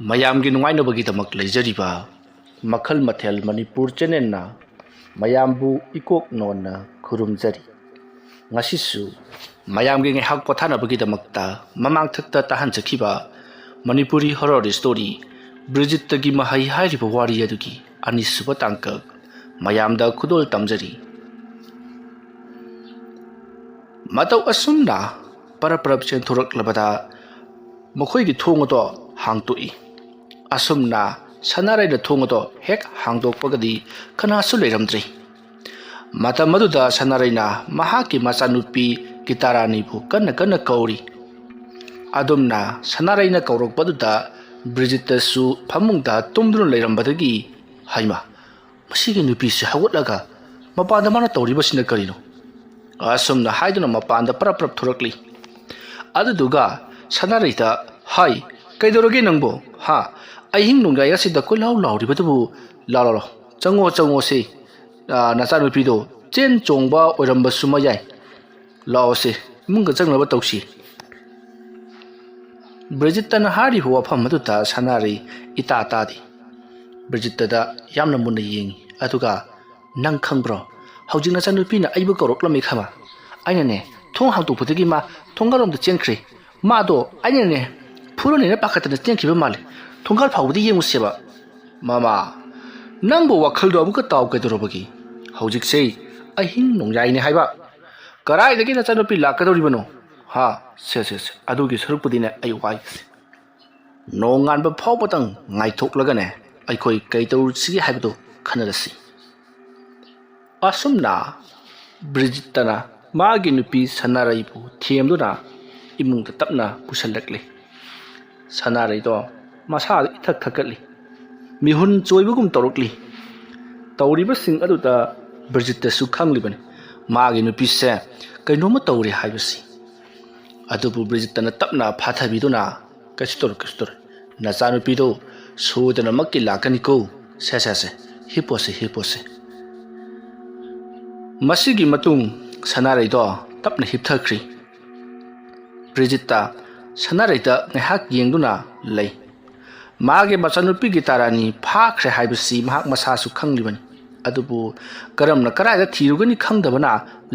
ꯃꯌꯥꯝꯒꯤ ꯅꯨꯡꯉꯥꯏꯅꯕꯒꯤꯗꯃꯛ ꯂꯩꯖꯔꯤꯕ ꯃꯈꯜ ꯃꯊꯦꯜ ꯃꯅꯤꯄꯨꯔ ꯆꯦꯅꯦꯜꯅ ꯃꯌꯥꯝꯕꯨ ꯏꯀꯣꯛ ꯅꯣꯟꯅ ꯈꯨꯔꯨꯝꯖꯔꯤ꯫ ꯉꯁꯤꯁꯨ ꯃꯌꯥꯝꯒꯤ ꯉꯥꯏꯍꯥꯛ ꯄꯣꯊꯥꯅꯕꯒꯤꯗꯃꯛꯇ ꯃꯃꯥꯡꯊꯛꯇ ꯇꯥꯍꯟꯖꯈꯤꯕ ꯃꯅꯤꯄꯨꯔꯤ ꯍꯣꯔꯔ ꯁ꯭ꯇꯣꯔꯤ ꯕ꯭ꯔꯤꯖꯤꯠꯇꯒꯤ ꯃꯍꯩ ꯍꯥꯏꯔꯤꯕ ꯋꯥꯔꯤ ꯑꯗꯨꯒꯤ ꯑꯅꯤꯁꯨꯕ ꯇꯥꯡꯀꯛ ꯃꯌꯥꯝꯗ ꯈꯨꯗꯣꯜ ꯇꯝꯖꯔꯤ꯫ ꯃꯇꯧ ꯑꯁꯨꯝꯅ ꯄꯔꯞ ꯆꯦꯟꯊꯣꯔꯛꯂꯕꯗ ꯃꯈꯣꯏꯒꯤ ꯊꯣꯡ ꯑꯗꯨ ꯍꯥꯡꯇꯣꯛꯏ꯫ ꯑꯁꯨꯝꯅ ꯁꯅꯥꯔꯩꯅ ꯊꯣꯡ ꯑꯗꯨ ꯍꯦꯛ ꯍꯥꯡꯗꯣꯛꯄꯒꯗꯤ ꯀꯅꯥꯁꯨ ꯂꯩꯔꯝꯗ꯭ꯔꯦ꯫ ꯃꯇꯝ ꯑꯗꯨꯗ ꯁꯅꯥꯔꯩꯅ ꯃꯍꯥꯛꯀꯤ ꯃꯆꯥꯅꯨꯄꯤ ꯒꯤꯇꯥꯔꯥꯅꯤꯕꯨ ꯀꯟꯅ ꯀꯧꯔꯤ꯫ ꯑꯗꯨꯝꯅ ꯁꯅꯥꯔꯩꯅ ꯀꯧꯔꯛꯄꯗꯨꯗ ꯕ꯭ꯔꯤꯖꯤꯠꯇꯁꯨ ꯐꯃꯨꯡꯗ ꯇꯨꯝꯗꯨꯅ ꯂꯩꯔꯝꯕꯗꯒꯤ ꯍꯩꯃꯥ, ꯃꯁꯤꯒꯤ ꯅꯨꯄꯤꯁꯤ ꯍꯧꯒꯠꯂꯒ ꯃꯄꯥꯟꯗ ꯃꯥꯅ ꯇꯧꯔꯤꯕꯁꯤꯅ ꯀꯔꯤꯅꯣ? ꯑꯁꯨꯝꯅ ꯍꯥꯏꯗꯨꯅ ꯃꯄꯥꯟꯗ ꯄꯔꯞ ꯊꯣꯔꯛꯂꯤ꯫ ꯑꯗꯨꯗꯨꯒ ꯁꯅꯥꯔꯩꯗ ꯍꯥꯏ, ꯀꯩꯗꯧꯔꯒꯦ ꯅꯪꯕꯣ? ꯑꯍꯤꯡ ꯅꯣꯡꯌꯥꯏ ꯑꯁꯤꯗ ꯀꯣꯏꯂꯥꯎ ꯂꯥꯎꯔꯤꯕꯗꯨꯕꯨ ꯂꯥꯎ ꯆꯪꯉꯣꯁꯦ, ꯅꯆꯥꯅꯨꯄꯤꯗꯣ ꯆꯦꯟ ꯆꯣꯡꯕ ꯑꯣꯏꯔꯝꯕꯁꯨ ꯃꯌꯥꯏ, ꯂꯥꯛꯑꯣꯁꯦ ꯏꯃꯨꯡꯒ ꯆꯪꯅꯕ ꯇꯧꯁꯤ꯫ ꯕ꯭ꯔꯤꯖꯤꯠꯇꯅ ꯍꯥꯏꯔꯤꯕ ꯋꯥꯐꯝ ꯑꯗꯨꯗ ꯁꯅꯥꯔꯩ ꯏꯇꯥ ꯇꯥꯗꯦ꯫ ꯕ꯭ꯔꯤꯖꯤꯠꯇꯗ ꯌꯥꯝꯅ ꯃꯨꯟꯅ ꯌꯦꯡꯉꯤ꯫ ꯑꯗꯨꯒ ꯅꯪ ꯈꯪꯕ꯭ꯔꯣ, ꯍꯧꯖꯤꯛ ꯅꯆꯥꯅꯨꯄꯤꯅ ꯑꯩꯕꯨ ꯀꯧꯔꯛꯂꯝꯃꯤ ꯈꯪꯕ? ꯑꯩꯅꯅꯦ ꯊꯣꯡ ꯍꯥꯡꯇꯣꯛꯄꯗꯒꯤ ꯃꯥ ꯊꯣꯡꯒꯥꯜꯔꯣꯝꯗ ꯆꯦꯟꯈ꯭ꯔꯦ꯫ ꯃꯥꯗꯣ ꯑꯩꯅꯅꯦ ꯐꯨꯔꯅꯦꯅ ꯄꯥꯈꯠꯇꯅ ꯆꯦꯟꯈꯤꯕ ꯃꯥꯜꯂꯦ꯫ ꯊꯣꯡꯒꯥꯜ ꯐꯥꯎꯕꯗ ꯌꯦꯡꯉꯨꯁꯦꯕ꯫ ꯃꯃꯥ, ꯅꯪꯕꯨ ꯋꯥꯈꯜꯗꯣ ꯑꯃꯨꯛꯀ ꯇꯥꯎ ꯀꯩꯗꯧꯔꯕꯒꯦ? ꯍꯧꯖꯤꯛꯁꯦ ꯑꯍꯤꯡ ꯅꯣꯡꯌꯥꯏꯅꯦ ꯍꯥꯏꯕ꯫ ꯀꯔꯥꯏꯗꯒꯤ ꯅꯆꯥꯅꯨꯄꯤ ꯂꯥꯛꯀꯗꯧꯔꯤꯕꯅꯣ? ꯁꯦ ꯑꯗꯨꯒꯤ ꯁꯔꯨꯛꯄꯨꯗꯤꯅꯦ ꯑꯩ ꯋꯥꯏꯒꯦ꯫ ꯅꯣꯡꯉꯥꯟꯕ ꯐꯥꯎꯕꯗꯪ ꯉꯥꯏꯊꯣꯛꯂꯒꯅꯦ ꯑꯩꯈꯣꯏ ꯀꯩ ꯇꯧꯁꯤꯒꯦ ꯍꯥꯏꯕꯗꯨ ꯈꯟꯅꯔꯁꯤ꯫ ꯑꯁꯨꯝꯅ ꯕ꯭ꯔꯤꯖꯤꯠꯇꯅ ꯃꯥꯒꯤ ꯅꯨꯄꯤ ꯁꯅꯥꯔꯩꯕꯨ ꯊꯦꯝꯗꯨꯅ ꯏꯃꯨꯡꯗ ꯇꯞꯅ ꯄꯨꯁꯤꯜꯂꯛꯂꯤ꯫ ꯁꯅꯥꯔꯩꯗꯣ ꯃꯁꯥꯗ ꯏꯊꯛ ꯊꯛꯀꯠꯂꯤ, ꯃꯤꯍꯨꯟ ꯆꯣꯏꯕꯒꯨꯝ ꯇꯧꯔꯛꯂꯤ꯫ ꯇꯧꯔꯤꯕꯁꯤꯡ ꯑꯗꯨꯗ ꯕ꯭ꯔꯤꯖꯤꯠꯇꯁꯨ ꯈꯪꯂꯤꯕꯅꯤ ꯃꯥꯒꯤ ꯅꯨꯄꯤꯁꯦ ꯀꯩꯅꯣꯝꯃ ꯇꯧꯔꯦ ꯍꯥꯏꯕꯁꯤ꯫ ꯑꯗꯨꯕꯨ ꯕ꯭ꯔꯤꯖꯤꯠꯇꯅ ꯇꯞꯅ ꯐꯥꯊꯕꯤꯗꯨꯅ ꯀꯩꯁꯨ ꯇꯧꯔꯣꯏ, ꯅꯆꯥꯅꯨꯄꯤꯗꯣ ꯁꯣꯏꯗꯅꯃꯛꯀꯤ ꯂꯥꯛꯀꯅꯤꯀꯣ, ꯁꯦ ꯍꯤꯞꯄꯣꯁꯦ꯫ ꯃꯁꯤꯒꯤ ꯃꯇꯨꯡ ꯁꯅꯥꯔꯩꯗꯣ ꯇꯞꯅ ꯍꯤꯞꯊꯈ꯭ꯔꯤ꯫ ꯕ꯭ꯔꯤꯖꯤꯠꯇ ꯁꯅꯥꯔꯩꯗ ꯉꯥꯏꯍꯥꯛ ꯌꯦꯡꯗꯨꯅ ꯂꯩ꯫ ꯃꯥꯒꯤ ꯃꯆꯥꯅꯨꯄꯤ ꯒꯤꯇꯥꯔꯥꯅꯤ ꯐꯥꯈ꯭ꯔꯦ ꯍꯥꯏꯕꯁꯤ ꯃꯍꯥꯛ ꯃꯁꯥꯁꯨ ꯈꯪꯂꯤꯕꯅꯤ꯫ ꯑꯗꯨꯕꯨ ꯀꯔꯥꯏꯗ ꯊꯤꯔꯨꯒꯅꯤ ꯈꯪꯗꯕꯅ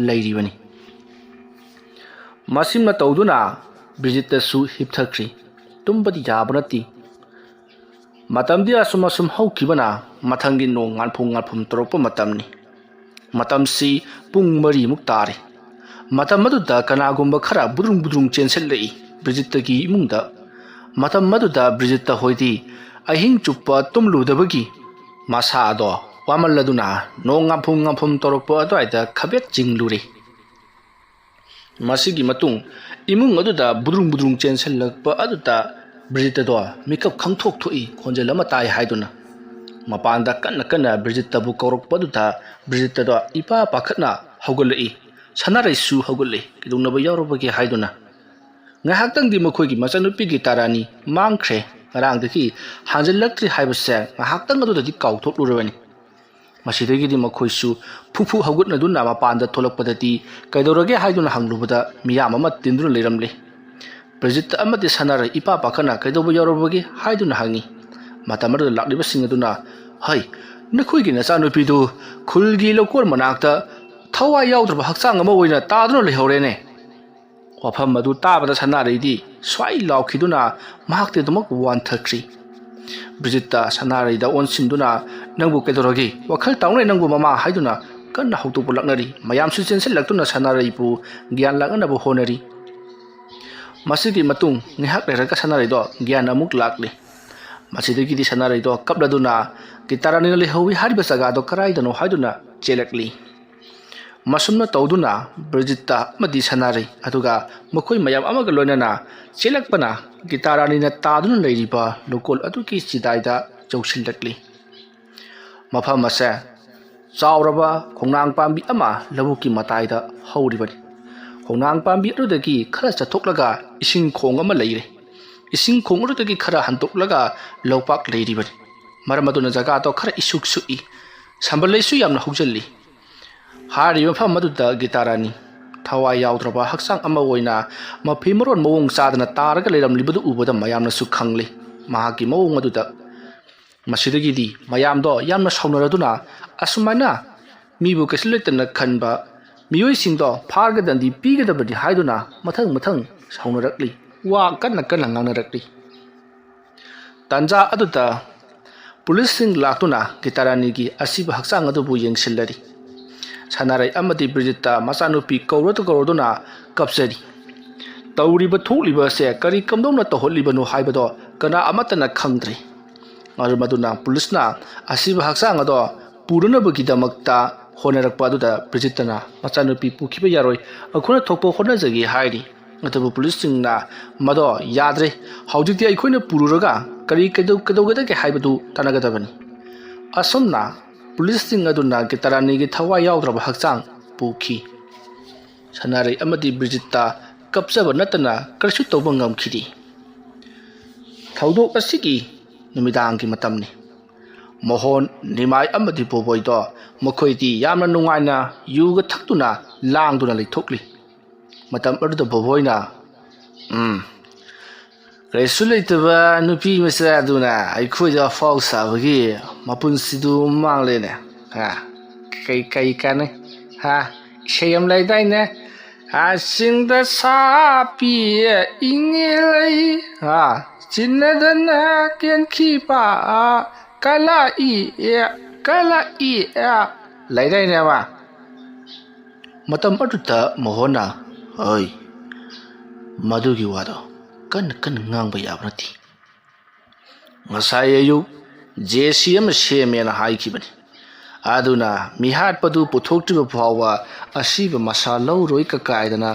ꯂꯩꯔꯤꯕꯅꯤ꯫ ꯃꯁꯤꯃ ꯇꯧꯗꯨꯅ ꯕ꯭ꯔꯤꯖꯤꯠꯇꯁꯨ ꯍꯤꯞꯊꯈ꯭ꯔꯤ꯫ ꯇꯨꯝꯕꯗꯤ ꯌꯥꯕ ꯅꯠꯇꯦ꯫ ꯃꯇꯝꯗꯤ ꯑꯁꯨꯝ ꯍꯧꯈꯤꯕꯅ ꯃꯊꯪꯒꯤ ꯅꯣꯡ ꯉꯥꯟꯐꯨꯝ ꯇꯧꯔꯛꯄ ꯃꯇꯝꯅꯤ꯫ ꯃꯇꯝꯁꯤ ꯄꯨꯡ 4 ꯇꯥꯔꯦ꯫ ꯃꯇꯝ ꯑꯗꯨꯗ ꯀꯅꯥꯒꯨꯝꯕ ꯈꯔ ꯕꯨꯗ꯭ꯔꯨꯡ ꯆꯦꯟꯁꯤꯜꯂꯛꯏ ꯕ꯭ꯔꯤꯖꯤꯠꯇꯒꯤ ꯏꯃꯨꯡꯗ꯫ ꯃꯇꯝ ꯑꯗꯨꯗ ꯕ꯭ꯔꯤꯖꯤꯠꯇ ꯍꯣꯏꯗꯤ ꯑꯍꯤꯡ ꯆꯨꯞꯄ ꯇꯨꯝꯂꯨꯗꯕꯒꯤ ꯃꯁꯥꯗꯣ ꯋꯥꯃꯜꯂꯗꯨꯅ ꯅꯣꯡ ꯉꯥꯟꯐꯨꯝ ꯇꯧꯔꯛꯄ ꯑꯗꯨꯋꯥꯏꯗ ꯈꯕꯦꯠ ꯆꯤꯡꯂꯨꯔꯦ꯫ ꯃꯁꯤꯒꯤ ꯃꯇꯨꯡ ꯏꯃꯨꯡ ꯑꯗꯨꯗ ꯕꯨꯗ꯭ꯔꯨꯡ ꯆꯦꯟꯁꯤꯜꯂꯛꯄ ꯑꯗꯨꯗ ꯕ꯭ꯔꯤꯖꯤꯠꯇꯗꯣ ꯃꯤꯀꯞ ꯈꯪꯊꯣꯛ ꯊꯣꯛꯏ ꯈꯣꯟꯖꯦꯜ ꯑꯃ ꯇꯥꯏ ꯍꯥꯏꯗꯨꯅ꯫ ꯃꯄꯥꯟꯗ ꯀꯟꯅ ꯕ꯭ꯔꯤꯖꯤꯠꯇꯕꯨ ꯀꯧꯔꯛꯄꯗꯨꯗ ꯕ꯭ꯔꯤꯖꯤꯠꯇꯗꯣ ꯏꯄꯥ ꯄꯥꯈꯠꯅ ꯍꯧꯒꯠꯂꯛꯏ꯫ ꯁꯅꯥꯔꯩꯁꯨ ꯍꯧꯒꯠꯂꯤ ꯀꯩꯗꯧꯅꯕ ꯌꯥꯎꯔꯕꯒꯦ ꯍꯥꯏꯗꯨꯅ꯫ ꯉꯥꯏꯍꯥꯛꯇꯪꯗꯤ ꯃꯈꯣꯏꯒꯤ ꯃꯆꯥꯅꯨꯄꯤ ꯒꯤꯇꯥꯔꯥꯅꯤ ꯃꯥꯡꯈ꯭ꯔꯦ, ꯉꯔꯥꯡꯗꯒꯤ ꯍꯟꯖꯤꯜꯂꯛꯇ꯭ꯔꯤ ꯍꯥꯏꯕꯁꯦ ꯉꯥꯏꯍꯥꯛꯇꯪ ꯑꯗꯨꯗꯗꯤ ꯀꯥꯎꯊꯣꯛꯂꯨꯔꯕꯅꯤ꯫ ꯃꯁꯤꯗꯒꯤꯗꯤ ꯃꯈꯣꯏꯁꯨ ꯐꯨ ꯍꯧꯒꯠꯅꯗꯨꯅ ꯃꯄꯥꯟꯗ ꯊꯣꯛꯂꯛꯄꯗꯗꯤ ꯀꯩꯗꯧꯔꯒꯦ ꯍꯥꯏꯗꯨꯅ ꯍꯪꯂꯨꯕꯗ ꯃꯤꯌꯥꯝ ꯑꯃ ꯇꯤꯟꯗꯨꯅ ꯂꯩꯔꯝꯂꯦ꯫ ꯕ꯭ꯔꯤꯖꯤꯠꯇ ꯑꯃꯗꯤ ꯁꯅꯥꯔꯩ ꯏꯄꯥ ꯄꯥꯈꯠꯅ ꯀꯩꯗꯧꯕ ꯌꯥꯎꯔꯕꯒꯦ ꯍꯥꯏꯗꯨꯅ ꯍꯪꯉꯤ꯫ ꯃꯇꯝ ꯑꯗꯨꯗ ꯂꯥꯛꯂꯤꯕꯁꯤꯡ ꯑꯗꯨꯅ ꯍꯩ, ꯅꯈꯣꯏꯒꯤ ꯅꯆꯥꯅꯨꯄꯤꯗꯨ ꯈꯨꯜꯒꯤ ꯂꯧꯀꯣꯟ ꯃꯅꯥꯛꯇ ꯊꯋꯥꯏ ꯌꯥꯎꯗ꯭ꯔꯕ ꯍꯛꯆꯥꯡ ꯑꯃ ꯑꯣꯏꯅ ꯇꯥꯗꯨꯅ ꯂꯩꯍꯧꯔꯦꯅꯦ꯫ ꯋꯥꯐꯝ ꯑꯗꯨ ꯇꯥꯕꯗ ꯁꯅꯥꯔꯩꯗꯤ ꯁ꯭ꯋꯥꯏ ꯂꯥꯎꯈꯤꯗꯨꯅ ꯃꯍꯥꯛꯇꯤ ꯑꯗꯨꯃꯛ ꯋꯥꯟꯊꯈ꯭ꯔꯤ꯫ ꯕ꯭ꯔꯤꯖꯤꯠꯇ ꯁꯅꯥꯔꯩꯗ ꯑꯣꯟꯁꯤꯟꯗꯨꯅ ꯅꯪꯕꯨ ꯀꯩꯗꯧꯔꯒꯦ? ꯋꯥꯈꯜ ꯇꯥꯎꯅꯩ ꯅꯪꯕꯨ ꯃꯃꯥ ꯍꯥꯏꯗꯨꯅ ꯀꯟꯅ ꯍꯧꯗꯣꯛꯄ ꯂꯥꯛꯅꯔꯤ꯫ ꯃꯌꯥꯝꯁꯨ ꯆꯦꯟꯁꯤꯜꯂꯛꯇꯨꯅ ꯁꯅꯥꯔꯩꯕꯨ ꯒ꯭ꯌꯥꯟ ꯂꯥꯛꯅꯅꯕ ꯍꯣꯠꯅꯔꯤ꯫ ꯃꯁꯤꯒꯤ ꯃꯇꯨꯡ ꯉꯥꯏꯍꯥꯛ ꯂꯩꯔꯒ ꯁꯅꯥꯔꯩꯗꯣ ꯒ꯭ꯌꯥꯟ ꯑꯃꯨꯛ ꯂꯥꯛꯂꯤ꯫ ꯃꯁꯤꯗꯒꯤꯗꯤ ꯁꯅꯥꯔꯩꯗꯣ ꯀꯞꯂꯗꯨꯅ ꯒꯤꯇꯥꯔꯥꯅꯤꯅ ꯂꯩꯍꯧꯏ ꯍꯥꯏꯔꯤꯕ ꯖꯒꯥꯗꯣ ꯀꯔꯥꯏꯗꯅꯣ ꯍꯥꯏꯗꯨꯅ ꯆꯦꯜꯂꯛꯂꯤ꯫ ꯃꯁꯨꯝꯅ ꯇꯧꯗꯨꯅ ꯕ꯭ꯔꯤꯖꯤꯠꯇ ꯑꯃꯗꯤ ꯁꯅꯥꯔꯩ ꯑꯗꯨꯒ ꯃꯈꯣꯏ ꯃꯌꯥꯝ ꯑꯃꯒ ꯂꯣꯏꯅꯅ ꯆꯦꯜꯂꯛꯄꯅ ꯒꯤꯇꯥꯔꯥꯅꯤꯅ ꯇꯥꯗꯨꯅ ꯂꯩꯔꯤꯕ ꯂꯧꯀꯣꯜ ꯑꯗꯨꯒꯤ ꯆꯤꯗꯥꯏꯗ ꯌꯧꯁꯤꯜꯂꯛꯂꯤ꯫ ꯃꯐꯝ ꯑꯁꯦ ꯆꯥꯎꯔꯕ ꯈꯣꯡꯅꯥꯡ ꯄꯥꯝꯕꯤ ꯑꯃ ꯂꯧꯕꯨꯛꯀꯤ ꯃꯇꯥꯏꯗ ꯍꯧꯔꯤꯕꯅꯤ꯫ ꯈꯣꯡꯅꯥꯡ ꯄꯥꯝꯕꯤ ꯑꯗꯨꯗꯒꯤ ꯈꯔ ꯆꯠꯊꯣꯛꯂꯒ ꯏꯁꯤꯡ ꯈꯣꯡ ꯑꯃ ꯂꯩꯔꯦ꯫ ꯏꯁꯤꯡ ꯈꯣꯡ ꯑꯗꯨꯗꯒꯤ ꯈꯔ ꯍꯟꯗꯣꯛꯂꯒ ꯂꯧꯄꯥꯛ ꯂꯩꯔꯤꯕꯅꯤ꯫ ꯃꯔꯝ ꯑꯗꯨꯅ ꯖꯒꯥꯗꯣ ꯈꯔ ꯏꯁꯨꯛ ꯁꯨꯛꯏ꯫ ꯁꯝꯕꯜꯂꯩꯁꯨ ꯌꯥꯝꯅ ꯍꯧꯖꯤꯜꯂꯤ꯫ ꯍꯥꯏꯔꯤꯕ ꯃꯐꯝ ꯑꯗꯨꯗ ꯒꯤꯇꯥꯔꯥꯅꯤ ꯊꯋꯥꯏ ꯌꯥꯎꯗ꯭ꯔꯕ ꯍꯛꯆꯥꯡ ꯑꯃ ꯑꯣꯏꯅ ꯃꯐꯤ ꯃꯔꯣꯟ ꯃꯑꯣꯡ ꯆꯥꯗꯅ ꯇꯥꯔꯒ ꯂꯩꯔꯝꯂꯤꯕꯗꯨ ꯎꯕꯗ ꯃꯌꯥꯝꯅꯁꯨ ꯈꯪꯂꯤ꯫ ꯃꯍꯥꯛꯀꯤ ꯃꯑꯣꯡ ꯑꯗꯨꯗ ꯃꯁꯤꯗꯒꯤꯗꯤ ꯃꯌꯥꯝꯗꯣ ꯌꯥꯝꯅ ꯁꯥꯎꯅꯔꯗꯨꯅ ꯑꯁꯨꯃꯥꯏꯅ ꯃꯤꯕꯨ ꯀꯩꯁꯨ ꯂꯩꯇꯅ ꯈꯟꯕ ꯃꯤꯑꯣꯏꯁꯤꯡꯗꯣ ꯐꯥꯔꯒꯗꯤ ꯄꯤꯒꯗꯕꯅꯤ ꯍꯥꯏꯗꯨꯅ ꯃꯊꯪ ꯁꯥꯎꯅꯔꯛꯂꯤ ꯋꯥ ꯀꯟꯅ ꯉꯥꯡꯅꯔꯛꯂꯤ ꯇꯥꯟꯖꯥ ꯑꯗꯨꯗ ꯄꯨꯂꯤꯁꯁꯤꯡ ꯂꯥꯛꯇꯨꯅ ꯒꯤꯇꯥꯔꯥꯅꯤꯒꯤ ꯑꯁꯤꯕ ꯍꯛꯆꯥꯡ ꯑꯗꯨꯕꯨ ꯌꯦꯡꯁꯤꯜꯂꯔꯤ ꯁꯅꯥꯔꯩ ꯑꯃꯗꯤ ꯕ꯭ꯔꯤꯖꯤꯠꯇ ꯃꯆꯥꯅꯨꯄꯤ ꯀꯧꯔꯗꯨꯅ ꯀꯞꯆꯔꯤ ꯇꯧꯔꯤꯕ ꯊꯣꯛꯂꯤꯕ ꯑꯁꯦ ꯀꯔꯤ ꯀꯝꯗꯧꯅ ꯇꯧꯍꯠꯂꯤꯕꯅꯣ ꯍꯥꯏꯕꯗꯣ ꯀꯅꯥ ꯑꯃꯠꯇꯅ ꯈꯪꯗ꯭ꯔꯤ ꯃꯗꯨꯅ ꯄꯨꯂꯤꯁꯅ ꯑꯁꯤꯕ ꯍꯛꯆꯥꯡ ꯑꯗꯣ ꯄꯨꯔꯅꯕꯒꯤꯗꯃꯛꯇ ꯍꯣꯠꯅꯔꯛꯄ ꯑꯗꯨꯗ ꯕ꯭ꯔꯤꯖꯤꯠꯇꯅ ꯃꯆꯥꯅꯨꯄꯤ ꯄꯨꯈꯤꯕ ꯌꯥꯔꯣꯏ ꯑꯩꯈꯣꯏꯅ ꯊꯣꯛꯄ ꯍꯣꯠꯅꯖꯒꯦ ꯍꯥꯏꯔꯤ ꯑꯗꯨꯕꯨ ꯄꯨꯂꯤꯁꯁꯤꯡꯅ ꯃꯗꯣ ꯌꯥꯗ꯭ꯔꯦ ꯍꯧꯖꯤꯛꯇꯤ ꯑꯩꯈꯣꯏꯅ ꯄꯨꯔꯨꯔꯒ ꯀꯩꯗꯧꯒꯗꯒꯦ ꯍꯥꯏꯕꯗꯨ ꯇꯥꯟꯅꯒꯗꯕꯅꯤ ꯑꯁꯨꯝꯅ ꯄꯨꯂꯤꯁꯁꯤꯡ ꯑꯗꯨꯅ ꯒꯤꯇꯥꯔꯥꯅꯤꯒꯤ ꯊꯋꯥꯏ ꯌꯥꯎꯗ꯭ꯔꯕ ꯍꯛꯆꯥꯡ ꯄꯨꯈꯤ ꯁꯅꯥꯔꯩ ꯑꯃꯗꯤ ꯕ꯭ꯔꯤꯖꯤꯠꯇ ꯀꯞꯆꯕ ꯅꯠꯇꯅ ꯀꯔꯤꯁꯨ ꯇꯧꯕ ꯉꯝꯈꯤꯗꯦ ꯊꯧꯗꯣꯛ ꯑꯁꯤꯒꯤ ꯅꯨꯃꯤꯗꯥꯡꯒꯤ ꯃꯇꯝꯅꯤ ꯃꯣꯍꯣꯟ ꯅꯤꯃꯥꯏ ꯑꯃꯗꯤ ꯕꯣꯕꯣꯏꯗꯣ ꯃꯈꯣꯏꯗꯤ ꯌꯥꯝꯅ ꯅꯨꯡꯉꯥꯏꯅ ꯌꯨꯒ ꯊꯛꯇꯨꯅ ꯂꯥꯡꯗꯨꯅ ꯂꯩꯊꯣꯛꯂꯤ ꯃꯇꯝ ꯑꯗꯨꯗ ꯕꯣꯕꯣꯏꯅ ꯀꯔꯤꯁꯨ ꯂꯩꯇꯕ ꯅꯨꯄꯤ ꯃꯆꯥ ꯑꯗꯨꯅ ꯑꯩꯈꯣꯏꯗ ꯑꯐꯥꯎ ꯁꯥꯕꯒꯤ ꯃꯄꯨꯟꯁꯤꯗꯨ ꯃꯥꯡꯂꯦꯅꯦ ꯀꯩ ꯀꯥꯟꯅꯩ ꯏꯁꯩ ꯑꯃ ꯂꯩꯗꯥꯏꯅꯦ ꯆꯤꯡꯗ ꯁꯥꯄꯤ ꯏꯪꯉꯦꯂꯩ ꯆꯤꯟꯅꯗꯅ ꯀꯦꯟꯈꯤꯕ ꯀꯂꯥꯏ ꯂꯩꯗꯥꯏꯅꯦ ꯑꯃ ꯃꯇꯝ ꯑꯗꯨꯗ ꯃꯣꯍꯣꯟꯅ ꯃꯗꯨꯒꯤ ꯋꯥꯗꯣ ꯀꯟꯅ ꯉꯥꯡꯕ ꯌꯥꯕ ꯅꯠꯇꯦ ꯉꯁꯥꯏ ꯑꯌꯨꯛ ꯖꯦꯁꯤ ꯑꯃ ꯁꯦꯝꯃꯦꯅ ꯍꯥꯏꯈꯤꯕꯅꯤ ꯑꯗꯨꯅ ꯃꯤꯍꯥꯠꯄꯗꯨ ꯄꯨꯊꯣꯛꯇ꯭ꯔꯤꯕ ꯐꯥꯎꯕ ꯑꯁꯤꯕ ꯃꯁꯥ ꯂꯧꯔꯣꯏ ꯀꯥꯏꯗꯅ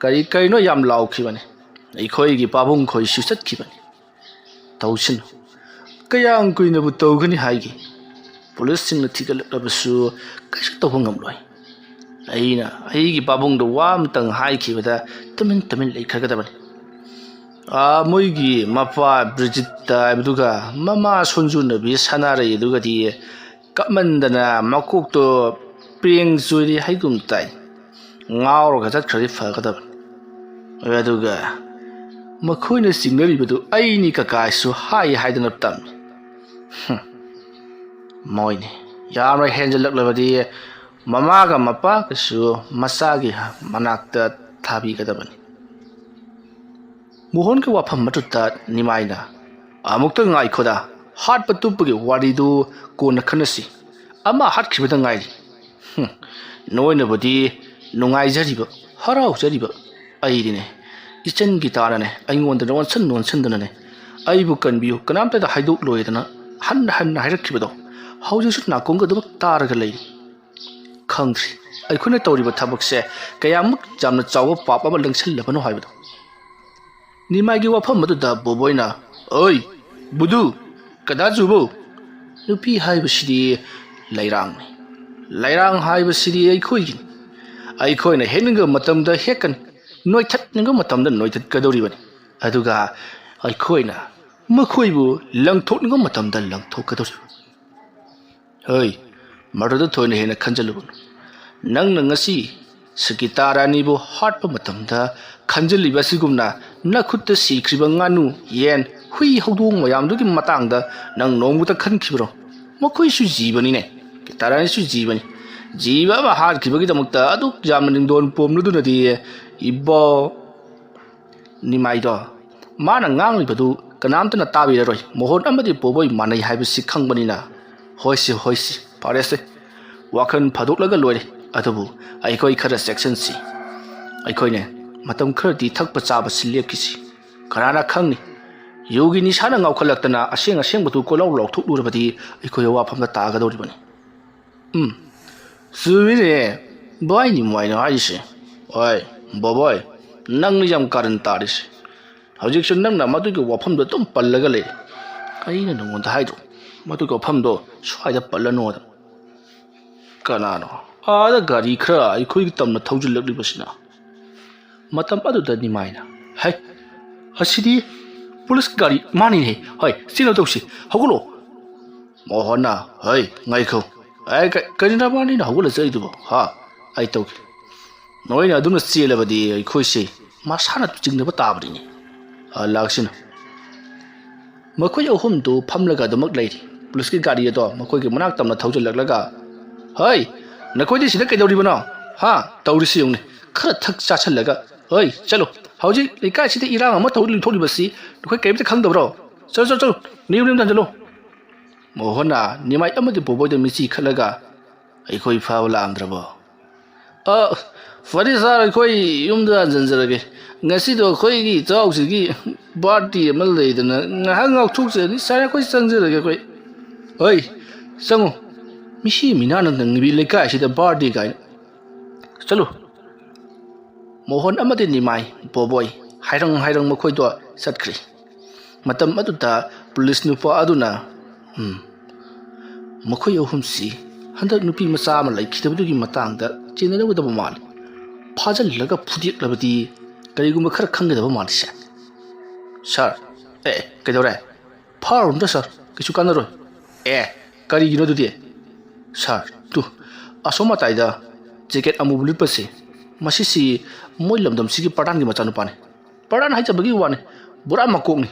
ꯀꯔꯤꯅꯣ ꯌꯥꯝ ꯂꯥꯎꯈꯤꯕꯅꯤ ꯑꯩꯈꯣꯏꯒꯤ ꯄꯥꯕꯨꯡ ꯈꯣꯏꯁꯨ ꯆꯠꯈꯤꯕꯅꯤ ꯇꯧꯁꯤꯅꯨ ꯀꯌꯥꯝ ꯀꯨꯏꯅꯕꯨ ꯇꯧꯒꯅꯤ ꯍꯥꯏꯒꯦ ꯄꯨꯂꯤꯁꯁꯤꯡꯅ ꯊꯤꯒꯠꯂꯛꯂꯕꯁꯨ ꯀꯩꯁꯨ ꯇꯧꯕ ꯉꯝꯂꯣꯏ ꯑꯩꯅ ꯑꯩꯒꯤ ꯄꯥꯕꯨꯡꯗ ꯋꯥ ꯑꯃꯇꯪ ꯍꯥꯏꯈꯤꯕꯗ ꯇꯨꯃꯤꯟ ꯂꯩꯈ꯭ꯔꯒꯗꯕꯅꯤ ꯃꯣꯏꯒꯤ ꯃꯄꯥ ꯕ꯭ꯔꯤꯖꯤꯠꯇ ꯍꯥꯏꯕꯗꯨꯒ ꯃꯃꯥ ꯁꯣꯟꯖꯨꯅꯕꯤ ꯁꯅꯥꯔꯩ ꯑꯗꯨꯒꯗꯤ ꯀꯞꯃꯟꯗꯅ ꯃꯀꯣꯛꯇꯣ ꯄ꯭ꯔꯦꯡ ꯆꯣꯏꯔꯤ ꯍꯥꯏꯒꯨꯝ ꯇꯥꯏ ꯉꯥꯎꯔꯒ ꯆꯠꯈ꯭ꯔꯗꯤ ꯐꯒꯗꯕꯅꯤ ꯑꯗꯨꯒ ꯃꯈꯣꯏꯅ ꯆꯤꯡꯅꯔꯤꯕꯗꯨ ꯑꯩꯅꯤ ꯀꯀꯥꯁꯨ ꯍꯥꯏꯗꯅ ꯇꯝꯃꯤ ꯃꯣꯏꯅꯤ ꯌꯥꯝꯅ ꯍꯦꯟꯖꯜꯂꯛꯂꯕꯗꯤ ꯃꯃꯥꯒ ꯃꯄꯥꯒꯁꯨ ꯃꯆꯥꯒꯤ ꯃꯅꯥꯛꯇ ꯊꯥꯕꯤꯒꯗꯕꯅꯤ ꯃꯣꯍꯣꯟꯒꯤ ꯋꯥꯐꯝ ꯑꯗꯨꯗ ꯅꯤꯃꯥꯏꯅ ꯑꯃꯨꯛꯇ ꯉꯥꯏꯈꯣꯗ ꯍꯥꯠꯄ ꯇꯨꯞꯄꯒꯤ ꯋꯥꯔꯤꯗꯨ ꯀꯣꯟꯅ ꯈꯟꯅꯁꯤ ꯑꯃ ꯍꯥꯠꯈꯤꯕꯗ ꯉꯥꯏꯔꯤ ꯅꯣꯏꯅꯕꯨꯗꯤ ꯅꯨꯡꯉꯥꯏꯖꯔꯤꯕ ꯍꯔꯥꯎꯖꯔꯤꯕ ꯑꯩꯗꯤꯅꯦ ꯏꯆꯟꯒꯤ ꯇꯥꯅꯅꯦ ꯑꯩꯉꯣꯟꯗ ꯅꯣꯟꯁꯟꯗꯨꯅꯅꯦ ꯑꯩꯕꯨ ꯀꯟꯕꯤꯌꯨ ꯀꯅꯥꯝꯇꯗ ꯍꯥꯏꯗꯣꯛꯂꯣꯏꯗꯅ ꯍꯟꯅ ꯍꯥꯏꯔꯛꯈꯤꯕꯗꯣ ꯍꯧꯖꯤꯛꯁꯨ ꯅꯥꯀꯣꯡꯒ ꯑꯗꯨꯃꯛ ꯇꯥꯔꯒ ꯂꯩꯔꯤ ꯈꯪꯗ꯭ꯔꯤ ꯑꯩꯈꯣꯏꯅ ꯇꯧꯔꯤꯕ ꯊꯕꯛꯁꯦ ꯀꯌꯥꯃꯨꯛ ꯌꯥꯝꯅ ꯆꯥꯎꯕ ꯄꯥꯞ ꯑꯃ ꯂꯪꯁꯤꯜꯂꯕꯅꯣ ꯍꯥꯏꯕꯗꯣ ꯅꯤꯃꯥꯏꯒꯤ ꯋꯥꯐꯝ ꯑꯗꯨꯗ ꯕꯣꯕꯣꯏꯅ ꯕꯨꯗꯨ ꯀꯗꯥꯖꯨꯕꯨ ꯅꯨꯄꯤ ꯍꯥꯏꯕꯁꯤꯗꯤ ꯂꯩꯔꯥꯡ ꯍꯥꯏꯕꯁꯤꯗꯤ ꯑꯩꯈꯣꯏꯒꯤꯅꯤ ꯑꯩꯈꯣꯏꯅ ꯍꯦꯛꯅꯤꯡꯕ ꯃꯇꯝꯗ ꯍꯦꯛꯀꯅꯤ ꯅꯣꯏꯊꯠꯅꯤꯡꯕ ꯃꯇꯝꯗ ꯅꯣꯏꯊꯠꯀꯗꯧꯔꯤꯕꯅꯤ ꯑꯗꯨꯒ ꯑꯩꯈꯣꯏꯅ ꯃꯈꯣꯏꯕు ꯂꯪꯊꯣꯛꯅꯤꯡꯕ ꯃꯇꯝꯗ ꯂꯪꯊꯣꯛꯀꯗꯧꯔꯤꯕꯅꯤ ꯃꯗꯨꯗ ꯊꯣꯏꯅ ꯍꯦꯟꯅ ꯈꯟꯖꯜꯂꯨꯕꯅꯨ ꯅꯪꯅ ꯉꯁꯤ ꯒꯤꯇꯥꯔꯥꯅꯤꯕꯨ ꯍꯥꯠꯄ ꯃꯇꯝꯗ ꯈꯟꯖꯜꯂꯤꯕ ꯑꯁꯤꯒꯨꯝꯅ ꯅꯈꯨꯠꯇ ꯁꯤꯈ꯭ꯔꯤꯕ ꯉꯥꯅꯨ ꯌꯦꯟ ꯍꯨꯏ ꯍꯧꯗꯣꯡ ꯃꯌꯥꯝꯗꯨꯒꯤ ꯃꯇꯥꯡꯗ ꯅꯪ ꯅꯣꯡꯃꯇ ꯈꯟꯈꯤꯕ꯭ꯔꯣ ꯃꯈꯣꯏꯁꯨ ꯖꯤꯕꯅꯤꯅꯦ ꯒꯤꯇꯥꯔꯥꯅꯤꯁꯨ ꯖꯤꯕꯅꯤ ꯖꯤꯕ ꯑꯃ ꯍꯥꯠꯈꯤꯕꯒꯤꯗꯃꯛꯇ ꯑꯗꯨꯛ ꯌꯥꯝꯅ ꯅꯤꯡꯗꯣꯟ ꯄꯣꯝꯂꯗꯨꯅꯗꯤ ꯏꯕꯣ ꯅꯤꯃꯥꯏꯗꯣ ꯃꯥꯅ ꯉꯥꯡꯂꯤꯕꯗꯨ ꯀꯅꯥꯝꯇꯅ ꯇꯥꯕꯤꯔꯔꯣꯏ ꯃꯣꯍꯣꯟ ꯑꯃꯗꯤ ꯕꯣꯕꯣꯏ ꯃꯥꯟꯅꯩ ꯍꯥꯏꯕꯁꯤ ꯈꯪꯕꯅꯤꯅ ꯍꯣꯏꯁꯤ ꯐꯔꯦꯁꯦ ꯋꯥꯈꯜ ꯐꯥꯗꯣꯛꯂꯒ ꯂꯣꯏꯔꯦ ꯑꯗꯨꯕꯨ ꯑꯩꯈꯣꯏ ꯈꯔ ꯆꯦꯛꯁꯤꯟꯁꯤ ꯑꯩꯈꯣꯏꯅꯦ ꯃꯇꯝ ꯈꯔꯗꯤ ꯊꯛꯄ ꯆꯥꯕꯁꯤ ꯂꯦꯞꯈꯤꯁꯤ ꯀꯅꯥꯅ ꯈꯪꯅꯤ ꯌꯨꯒꯤ ꯅꯤꯁꯥꯅ ꯉꯥꯎꯈꯠꯂꯛꯇꯅ ꯑꯁꯦꯡꯕꯗꯨ ꯀꯣꯏꯂꯥꯎ ꯂꯥꯎꯊꯣꯛꯂꯨꯔꯕꯗꯤ ꯑꯩꯈꯣꯏ ꯑꯋꯥꯐꯝꯗ ꯇꯥꯒꯗꯧꯔꯤꯕꯅꯤ ꯆꯨꯝꯃꯤꯅꯦ ꯚꯥꯏꯅꯤ ꯃꯥꯏꯅ ꯍꯥꯏꯔꯤꯁꯦ ꯕꯣꯕꯣꯏ ꯅꯪꯅ ꯌꯥꯝ ꯀꯥꯔꯟ ꯇꯥꯔꯤꯁꯦ ꯍꯧꯖꯤꯛꯁꯨ ꯅꯪꯅ ꯃꯗꯨꯒꯤ ꯋꯥꯐꯝꯗꯣ ꯑꯗꯨꯝ ꯄꯜꯂꯒ ꯂꯩꯔꯦ ꯑꯩꯅ ꯅꯉꯣꯟꯗ ꯍꯥꯏꯗ꯭ꯔꯣ ꯃꯗꯨꯒꯤ ꯋꯥꯐꯝꯗꯣ ꯁ꯭ꯋꯥꯏꯗ ꯄꯜꯂꯅꯣꯗ ꯀꯅꯥꯅꯣ ꯑꯥꯗ ꯒꯥꯔꯤ ꯈꯔ ꯑꯩꯈꯣꯏꯒꯤ ꯇꯝꯅ ꯊꯧꯖꯤꯜꯂꯛꯂꯤꯕꯁꯤꯅ ꯃꯇꯝ ꯑꯗꯨꯗ ꯅꯤꯃꯥꯏꯅ ꯑꯁꯤꯗꯤ ꯄꯨꯂꯤꯁ ꯒꯥꯔꯤ ꯃꯥꯅꯤꯅꯦ ꯆꯦꯟꯅ ꯇꯧꯁꯤ ꯍꯧꯒꯠꯂꯣ ꯃꯣꯍꯣꯟꯅ ꯉꯥꯏꯈꯣ ꯀꯔꯤꯅ ꯃꯥꯅꯤꯅ ꯍꯧꯒꯠꯂꯆꯔꯤꯗꯨꯕꯣ ꯑꯩ ꯇꯧꯒꯦ ꯅꯣꯏꯅ ꯑꯗꯨꯝꯅ ꯆꯦꯜꯂꯕꯗꯤ ꯑꯩꯈꯣꯏꯁꯦ ꯃꯁꯥꯅ ꯆꯤꯡꯅꯕ ꯇꯥꯕꯅꯤꯅꯦ ꯂꯥꯛꯁꯤꯅ ꯃꯈꯣꯏ ꯑꯍꯨꯝꯗꯨ ꯐꯝꯂꯒ ꯑꯗꯨꯃꯛ ꯂꯩꯔꯤ ꯄꯨꯂꯤꯁꯀꯤ ꯒꯥꯔꯤ ꯑꯗꯣ ꯃꯈꯣꯏꯒꯤ ꯃꯅꯥꯛ ꯇꯝꯅ ꯊꯧꯖꯤꯜꯂꯛꯂꯒ ꯍꯩ ꯅꯈꯣꯏꯗꯤ ꯁꯤꯗ ꯀꯩꯗꯧꯔꯤꯕꯅꯣ ꯍꯥ ꯇꯧꯔꯤꯁꯤ ꯌꯦꯡꯉꯨꯅꯦ ꯈꯔ ꯊꯛ ꯆꯥꯁꯜꯂꯒ ꯍꯩ ꯆꯠꯂꯣ ꯍꯧꯖꯤꯛ ꯂꯩꯀꯥꯏꯁꯤꯗ ꯏꯔꯥꯡ ꯑꯃ ꯊꯣꯛꯂꯤꯕꯁꯤ ꯅꯈꯣꯏ ꯀꯔꯤꯝꯇ ꯈꯪꯗꯕ꯭ꯔꯣ ꯆꯠꯂꯣ ꯅꯌꯨꯝꯗ ꯍꯟꯖꯤꯜꯂꯣ ꯃꯣꯍꯣꯟꯅ ꯅꯤꯃꯥꯏ ꯑꯃꯗꯤ ꯕꯣꯕꯣꯏꯗ ꯃꯤꯆꯤ ꯈꯠꯂꯒ ꯑꯩꯈꯣꯏ ꯐꯥꯕ ꯂꯥꯛꯑꯝꯗ꯭ꯔꯕꯣ ꯐꯔꯦ ꯁꯥꯔ ꯑꯩꯈꯣꯏ ꯌꯨꯝꯗ ꯍꯟꯖꯤꯟꯖꯔꯒꯦ ꯉꯁꯤꯗꯣ ꯑꯩꯈꯣꯏꯒꯤ ꯏꯇꯥꯎꯁꯤꯒꯤ ꯕꯥꯔꯗꯦ ꯑꯃ ꯂꯩꯗꯅ ꯉꯥꯏꯍꯥꯛ ꯉꯥꯎꯊꯣꯛꯆꯅꯤ ꯁꯥꯔ ꯑꯩꯈꯣꯏ ꯆꯪꯖꯔꯒꯦ ꯑꯩꯈꯣꯏ ꯍꯩ ꯆꯪꯉꯣ ꯃꯤꯁꯤ ꯃꯤꯅꯥꯅ ꯅꯪꯉꯤꯕꯤ ꯂꯩꯀꯥꯏꯁꯤꯗ ꯕꯥꯔꯗꯦ ꯀꯥꯏꯅ ꯆꯠꯂꯨ ꯃꯣꯍꯣꯟ ꯑꯃꯗꯤ ꯅꯤꯃꯥꯏ ꯕꯣꯕꯣꯏ ꯍꯥꯏꯔꯪ ꯃꯈꯣꯏꯗꯣ ꯆꯠꯈ꯭ꯔꯤ ꯃꯇꯝ ꯑꯗꯨꯗ ꯄꯨꯂꯤꯁ ꯅꯨꯄꯥ ꯑꯗꯨꯅ ꯃꯈꯣꯏ ꯑꯍꯨꯝꯁꯤ ꯍꯟꯗꯛ ꯅꯨꯄꯤ ꯃꯆꯥ ꯑꯃ ꯂꯩꯈꯤꯗꯕꯗꯨꯒꯤ ꯃꯇꯥꯡꯗ ꯆꯦꯟꯅꯒꯗꯕ ꯃꯥꯜꯂꯤ ꯐꯥꯖꯤꯜꯂꯒ ꯐꯨꯗꯦꯛꯂꯕꯗꯤ ꯀꯔꯤꯒꯨꯝꯕ ꯈꯔ ꯈꯪꯒꯗꯕ ꯃꯥꯜꯂꯤꯁꯦ ꯁꯥꯔ ꯀꯩꯗꯧꯔꯦ ꯐꯥꯔꯨꯅꯨꯗ ꯁꯥꯔ ꯀꯩꯁꯨ ꯀꯥꯟꯅꯔꯣꯏ ꯀꯔꯤꯒꯤꯅꯣ ꯑꯗꯨꯗꯤ ꯁꯥꯔ ꯇꯨ ꯑꯁꯣꯝ ꯃꯇꯥꯏꯗ ꯖꯦꯀꯦꯠ ꯑꯃꯨꯕ ꯂꯤꯠꯄꯁꯦ ꯃꯁꯤꯁꯤ ꯃꯣꯏ ꯂꯝꯗꯝꯁꯤꯒꯤ ꯄ꯭ꯔꯙꯥꯟꯒꯤ ꯃꯆꯥꯅꯨꯄꯥꯅꯤ ꯄ꯭ꯔꯙꯥꯟ ꯍꯥꯏꯖꯕꯒꯤ ꯋꯥꯅꯤ ꯕꯣꯔꯥ ꯃꯀꯣꯛꯅꯤ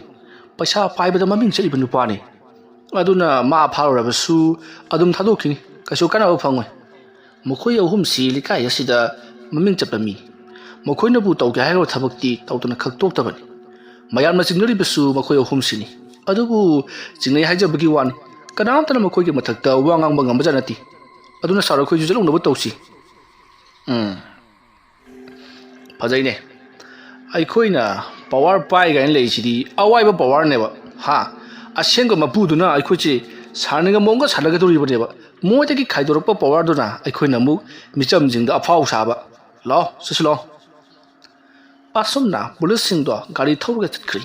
ꯄꯩꯁꯥ ꯄꯥꯏꯕꯗ ꯃꯃꯤꯡ ꯆꯠꯂꯤꯕ ꯅꯨꯄꯥꯅꯤ ꯑꯗꯨꯅ ꯃꯥ ꯐꯥꯔꯨꯔꯕꯁꯨ ꯑꯗꯨꯝ ꯊꯥꯗꯣꯛꯈꯤꯅꯤ ꯀꯩꯁꯨ ꯀꯥꯟꯅꯕ ꯐꯪꯉꯣꯏ ꯃꯈꯣꯏ ꯑꯍꯨꯝꯁꯤ ꯂꯩꯀꯥꯏ ꯑꯁꯤꯗ ꯃꯃꯤꯡ ꯆꯠꯄ ꯃꯤ ꯃꯈꯣꯏꯅꯕꯨ ꯇꯧꯒꯦ ꯍꯥꯏꯔꯤꯕ ꯊꯕꯛꯇꯤ ꯇꯧꯗꯅ ꯈꯛꯇꯣꯛꯇꯕꯅꯤ ꯃꯌꯥꯝꯅ ꯆꯤꯡꯅꯔꯤꯕꯁꯨ ꯃꯈꯣꯏ ꯑꯍꯨꯝꯁꯤꯅꯤ ꯑꯗꯨꯕꯨ ꯆꯤꯡꯅꯩ ꯍꯥꯏꯖꯕꯒꯤ ꯋꯥꯅꯤ ꯀꯅꯥꯝꯇꯅ ꯃꯈꯣꯏꯒꯤ ꯃꯊꯛꯇ ꯋꯥ ꯉꯥꯡꯕ ꯉꯝꯕꯖꯥꯠ ꯅꯠꯇꯦ ꯑꯗꯨꯅ ꯁꯥꯔ ꯑꯩꯈꯣꯏꯁꯨ ꯆꯠꯂꯧꯅꯕ ꯇꯧꯁꯤ ꯐꯖꯩꯅꯦ ꯑꯩꯈꯣꯏꯅ ꯄꯋꯥꯔ ꯄꯥꯏ ꯀꯥꯏꯅ ꯂꯩꯔꯤꯁꯤꯗꯤ ꯑꯋꯥꯏꯕ ꯄꯋꯥꯔꯅꯦꯕ ꯑꯁꯦꯡꯕ ꯃꯄꯨꯗꯨꯅ ꯑꯩꯈꯣꯏꯁꯦ ꯁꯥꯟꯅꯒ ꯃꯑꯣꯡꯒ ꯁꯥꯟꯅꯒꯗꯧꯔꯤꯕꯅꯦꯕ ꯃꯣꯏꯗꯒꯤ ꯈꯥꯏꯗꯣꯔꯛꯄ ꯄꯋꯥꯔꯗꯨꯅ ꯑꯩꯈꯣꯏꯅ ꯑꯃꯨꯛ ꯃꯤꯆꯝꯁꯤꯡꯗ ꯑꯐꯥꯎ ꯁꯥꯕ ꯂꯥꯛꯑꯣ ꯆꯠꯁꯤ ꯂꯥꯛꯑꯣ ꯑꯁꯨꯝꯅ ꯄꯨꯂꯤꯁꯁꯤꯡꯗꯣ ꯒꯥꯔꯤ ꯊꯧꯔꯒ ꯆꯠꯈ꯭ꯔꯤ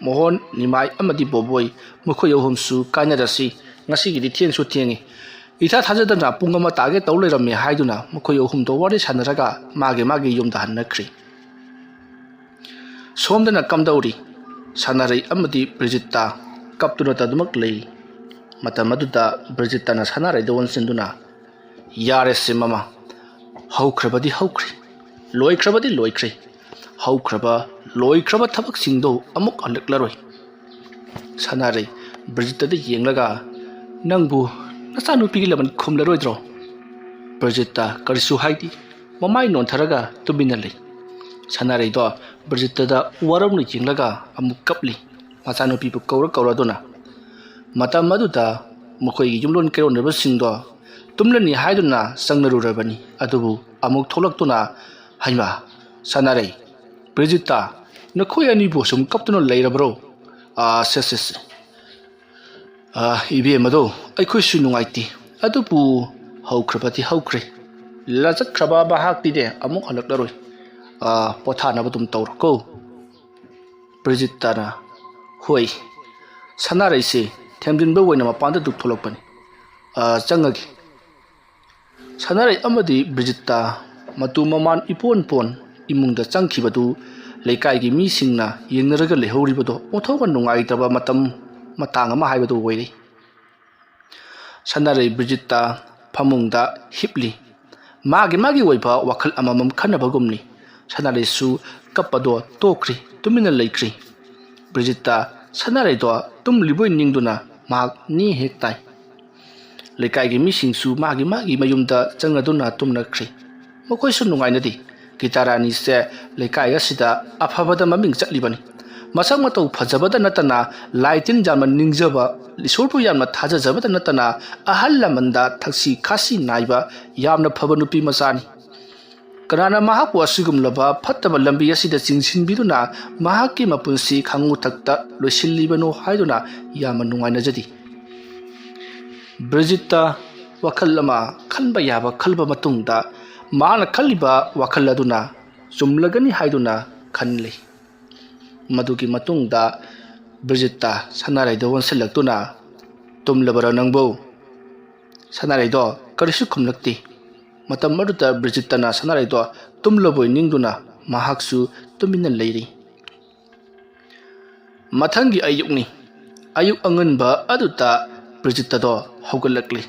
ꯃꯣꯍꯣꯟ ꯅꯤꯃꯥꯏ ꯑꯃꯗꯤ ꯕꯣꯕꯣꯏ ꯃꯈꯣꯏ ꯑꯍꯨꯝꯁꯨ ꯀꯥꯏꯅꯔꯁꯤ ꯉꯁꯤꯒꯤꯗꯤ ꯊꯦꯡꯁꯨ ꯊꯦꯡꯉꯤ ꯏꯊꯥ ꯊꯥꯖꯗꯅ ꯄꯨꯡ ꯑꯃ ꯇꯥꯒꯦ ꯇꯧ ꯂꯩꯔꯝꯃꯦ ꯍꯥꯏꯗꯨꯅ ꯃꯈꯣꯏ ꯑꯍꯨꯝꯗꯣ ꯋꯥꯔꯤ ꯁꯥꯟꯅꯔꯒ ꯃꯥꯒꯤ ꯌꯨꯝꯗ ꯍꯟꯅꯈ꯭ꯔꯤ ꯁꯣꯝꯗꯅ ꯀꯝꯗꯧꯔꯤ ꯁꯥꯟꯅꯔꯩ ꯑꯃꯗꯤ ꯕ꯭ꯔꯤꯖꯤꯠꯇꯥ ꯀꯞꯇꯨꯅ ꯑꯗꯨꯃꯛ ꯂꯩ ꯃꯇꯝ ꯑꯗꯨꯗ ꯕ꯭ꯔꯤꯖꯤꯠꯇꯥꯅ ꯁꯥꯟꯅꯔꯩꯗ ꯑꯣꯟꯁꯤꯟꯗꯨꯅ ꯌꯥꯔꯦꯁꯦ ꯃꯃꯥ ꯍꯧꯈ꯭ꯔꯕꯗꯤ ꯍꯧꯈ꯭ꯔꯦ ꯂꯣꯏꯈ꯭ꯔꯕꯗꯤ ꯂꯣꯏꯈ꯭ꯔꯦ ꯂꯣꯏꯈ꯭ꯔꯕ ꯊꯕꯛꯁꯤꯡꯗꯣ ꯑꯃꯨꯛ ꯍꯜꯂꯛꯂꯔꯣꯏ ꯁꯥꯟꯅꯔꯩ ꯕ꯭ꯔꯤꯖꯤꯠꯇꯥꯗ ꯌꯦꯡꯂꯒ ꯅꯪꯕꯨ ꯅꯆꯥꯅꯨꯄꯤꯒꯤ ꯂꯃꯟ ꯈꯨꯝꯂꯔꯣꯏꯗ꯭ꯔꯣ ꯕ꯭ꯔꯤꯖꯤꯠꯇꯥ ꯀꯔꯤꯁꯨ ꯍꯥꯏꯗꯦ ꯃꯃꯥꯏ ꯅꯣꯟꯊꯔꯒ ꯇꯨꯃꯤꯟꯅ ꯂꯩ ꯁꯥꯟꯅꯔꯩꯗꯣ ꯕ꯭ꯔꯤꯖꯤꯠꯇꯥꯗ ꯋꯥꯔꯧꯅ ꯌꯦꯡꯂꯒ ꯑꯃꯨꯛ ꯀꯞꯂꯤ ꯃꯆꯥꯅꯨꯄꯤꯕꯨ ꯀꯧꯔꯗꯨꯅ ꯃꯇꯝ ꯑꯗꯨꯗ ꯃꯈꯣꯏꯒꯤ ꯌꯨꯝꯂꯣꯟ ꯀꯩꯔꯣꯟꯅꯕꯁꯤꯡꯗꯣ ꯇꯨꯝꯂꯅꯤ ꯍꯥꯏꯗꯨꯅ ꯆꯪꯅꯔꯨꯔꯕꯅꯤ ꯑꯗꯨꯕꯨ ꯑꯃꯨꯛ ꯊꯣꯛꯂꯛꯇꯨꯅ ꯍꯩꯃꯥ ꯁꯥꯟꯅꯔꯩ ꯕ꯭ꯔꯤꯖꯤꯠꯇꯥ ꯅꯈꯣꯏ ꯑꯅꯤꯕꯨ ꯁꯨꯝ ꯀꯞꯇꯨꯅ ꯂꯩꯔꯕ꯭ꯔꯣ ꯏꯕꯦꯝꯃꯗꯣ ꯑꯩꯈꯣꯏꯁꯨ ꯅꯨꯡꯉꯥꯏꯇꯦ ꯑꯗꯨꯕꯨ ꯍꯧꯈ꯭ꯔꯕꯗꯤ ꯍꯧꯈ꯭ꯔꯦ ꯆꯠꯈ꯭ꯔꯕ ꯃꯍꯥꯛꯇꯤꯅꯦ ꯑꯃꯨꯛ ꯍꯜꯂꯛꯂꯔꯣꯏ ꯄꯣꯊꯥꯅꯕ ꯑꯗꯨꯝ ꯇꯧꯔꯣꯀꯣ ꯕ꯭ꯔꯤꯖꯤꯠꯇꯥꯅ ꯍꯣꯏ ꯁꯥꯟꯅꯔꯩꯁꯦ ꯊꯦꯝꯖꯤꯟꯕ ꯑꯣꯏꯅ ꯃꯄꯥꯟꯗ ꯗꯨꯛ ꯊꯣꯛꯂꯛꯄꯅꯤ ꯆꯪꯉꯒꯦ ꯁꯥꯟꯅꯔꯩ ꯑꯃꯗꯤ ꯕ꯭ꯔꯤꯖꯤꯠꯇꯥ ꯃꯇꯨ ꯃꯃꯥꯟ ꯏꯄꯣꯟ ꯏꯃꯨꯡꯗ ꯆꯪꯈꯤꯕꯗꯨ ꯂꯩꯀꯥꯏꯒꯤ ꯃꯤꯁꯤꯡꯅ ꯌꯦꯡꯅꯔꯒ ꯂꯩꯍꯧꯔꯤꯕꯗꯣ ꯑꯣꯟꯊꯣꯛꯅ ꯅꯨꯡꯉꯥꯏꯇꯕ ꯃꯇꯥꯡ ꯑꯃ ꯍꯥꯏꯕꯗꯨ ꯑꯣꯏꯔꯤ ꯁꯥꯟꯅꯔꯩ ꯕ꯭ꯔꯤꯖꯤꯠꯇꯥ ꯐꯃꯨꯡꯗ ꯍꯤꯞꯂꯤ ꯃꯥꯒꯤ ꯑꯣꯏꯕ ꯋꯥꯈꯜ ꯑꯃꯃꯝ ꯈꯟꯅꯕꯒꯨꯝꯅꯤ ꯁꯥꯟꯅꯔꯩꯁꯨ ꯀꯞꯄꯗꯣ ꯇꯣꯛꯈ꯭ꯔꯤ ꯇꯨꯃꯤꯟꯅ ꯂꯩꯈ꯭ꯔꯤ ꯕ꯭ꯔꯤꯖꯤꯠꯇꯥ ꯁꯥꯟꯅꯔꯩꯗꯣ ꯇꯨꯝꯂꯤꯕꯣꯏ ꯅꯤꯡꯗꯨꯅ ꯃꯍꯥꯛ ꯅꯤ ꯍꯦꯛ ꯇꯥꯏ ꯂꯩꯀꯥꯏꯒꯤ ꯃꯤꯁꯤꯡꯁꯨ ꯃꯥꯒꯤ ꯃꯌꯨꯝꯗ ꯆꯪꯉꯗꯨꯅ ꯇꯨꯝꯅꯈ꯭ꯔꯤ ꯃꯈꯣꯏꯁꯨ ꯅꯨꯡꯉꯥꯏꯅꯗꯦ ꯒꯤꯇꯥꯔꯥꯅꯤꯁꯦ ꯂꯩꯀꯥꯏ ꯑꯁꯤꯗ ꯑꯐꯕꯗ ꯃꯃꯤꯡ ꯆꯠꯂꯤꯕꯅꯤ ꯃꯁꯛ ꯃꯇꯧ ꯐꯖꯕꯗ ꯅꯠꯇꯅ ꯂꯥꯏ ꯇꯤꯟ ꯌꯥꯝꯅ ꯅꯤꯡꯖꯕ ꯏꯁꯣꯔꯕꯨ ꯌꯥꯝꯅ ꯊꯥꯖꯖꯕꯗ ꯅꯠꯇꯅ ꯑꯍꯜ ꯂꯃꯟꯗ ꯊꯛꯁꯤ ꯈꯥꯁꯤ ꯅꯥꯏꯕ ꯌꯥꯝꯅ ꯐꯕ ꯅꯨꯄꯤ ꯃꯆꯥꯅꯤ ꯀꯅꯥꯅ ꯃꯍꯥꯛꯄꯨ ꯑꯁꯤꯒꯨꯝꯂꯕ ꯐꯠꯇꯕ ꯂꯝꯕꯤ ꯑꯁꯤꯗ ꯆꯤꯡꯁꯤꯟꯕꯤꯗꯨꯅ ꯃꯍꯥꯛꯀꯤ ꯃꯄꯨꯟꯁꯤ ꯈꯥꯡꯉꯨꯊꯛꯇ ꯂꯣꯏꯁꯤꯜꯂꯤꯕꯅꯣ ꯍꯥꯏꯗꯨꯅ ꯌꯥꯝꯅ ꯅꯨꯡꯉꯥꯏꯅꯖꯗꯦ ꯕ꯭ꯔꯤꯖꯤꯠꯇꯥ ꯋꯥꯈꯜ ꯑꯃ ꯈꯟꯕ ꯌꯥꯕ ꯈꯜꯕ ꯃꯇꯨꯡꯗ ꯃꯥꯅ ꯈꯜꯂꯤꯕ ꯋꯥꯈꯜ ꯑꯗꯨꯅ ꯆꯨꯝꯂꯒꯅꯤ ꯍꯥꯏꯗꯨꯅ ꯈꯟꯂꯤ ꯃꯗꯨꯒꯤ ꯃꯇꯨꯡꯗ ꯕ꯭ꯔꯤꯖꯤꯠꯇꯥ ꯁꯥꯟꯅꯔꯩꯗ ꯑꯣꯟꯁꯤꯜꯂꯛꯇꯨꯅ ꯇꯨꯝꯂꯕꯔꯥ ꯅꯪꯕꯨ ꯁꯥꯟꯅꯔꯩꯗꯣ ꯀꯔꯤꯁꯨ ꯈꯨꯝꯂꯛꯇꯦ ꯃꯇꯝ ꯑꯗꯨꯗ ꯕ꯭ꯔꯤꯖꯤꯠꯇꯥꯅ ꯁꯥꯟꯅꯔꯩꯗꯣ ꯇꯨꯝꯂꯕꯣꯏ ꯅꯤꯡꯗꯨꯅ ꯃꯍꯥꯛꯁꯨ ꯇꯨꯃꯤꯟꯅ ꯂꯩꯔꯤ ꯃꯊꯪꯒꯤ ꯑꯌꯨꯛꯅꯤ ꯑꯌꯨꯛ ꯑꯉꯟꯕ ꯑꯗꯨꯗ ꯕ꯭ꯔꯤꯖꯤꯠꯇꯥꯗꯣ ꯍꯧꯒꯠꯂꯛꯂꯤ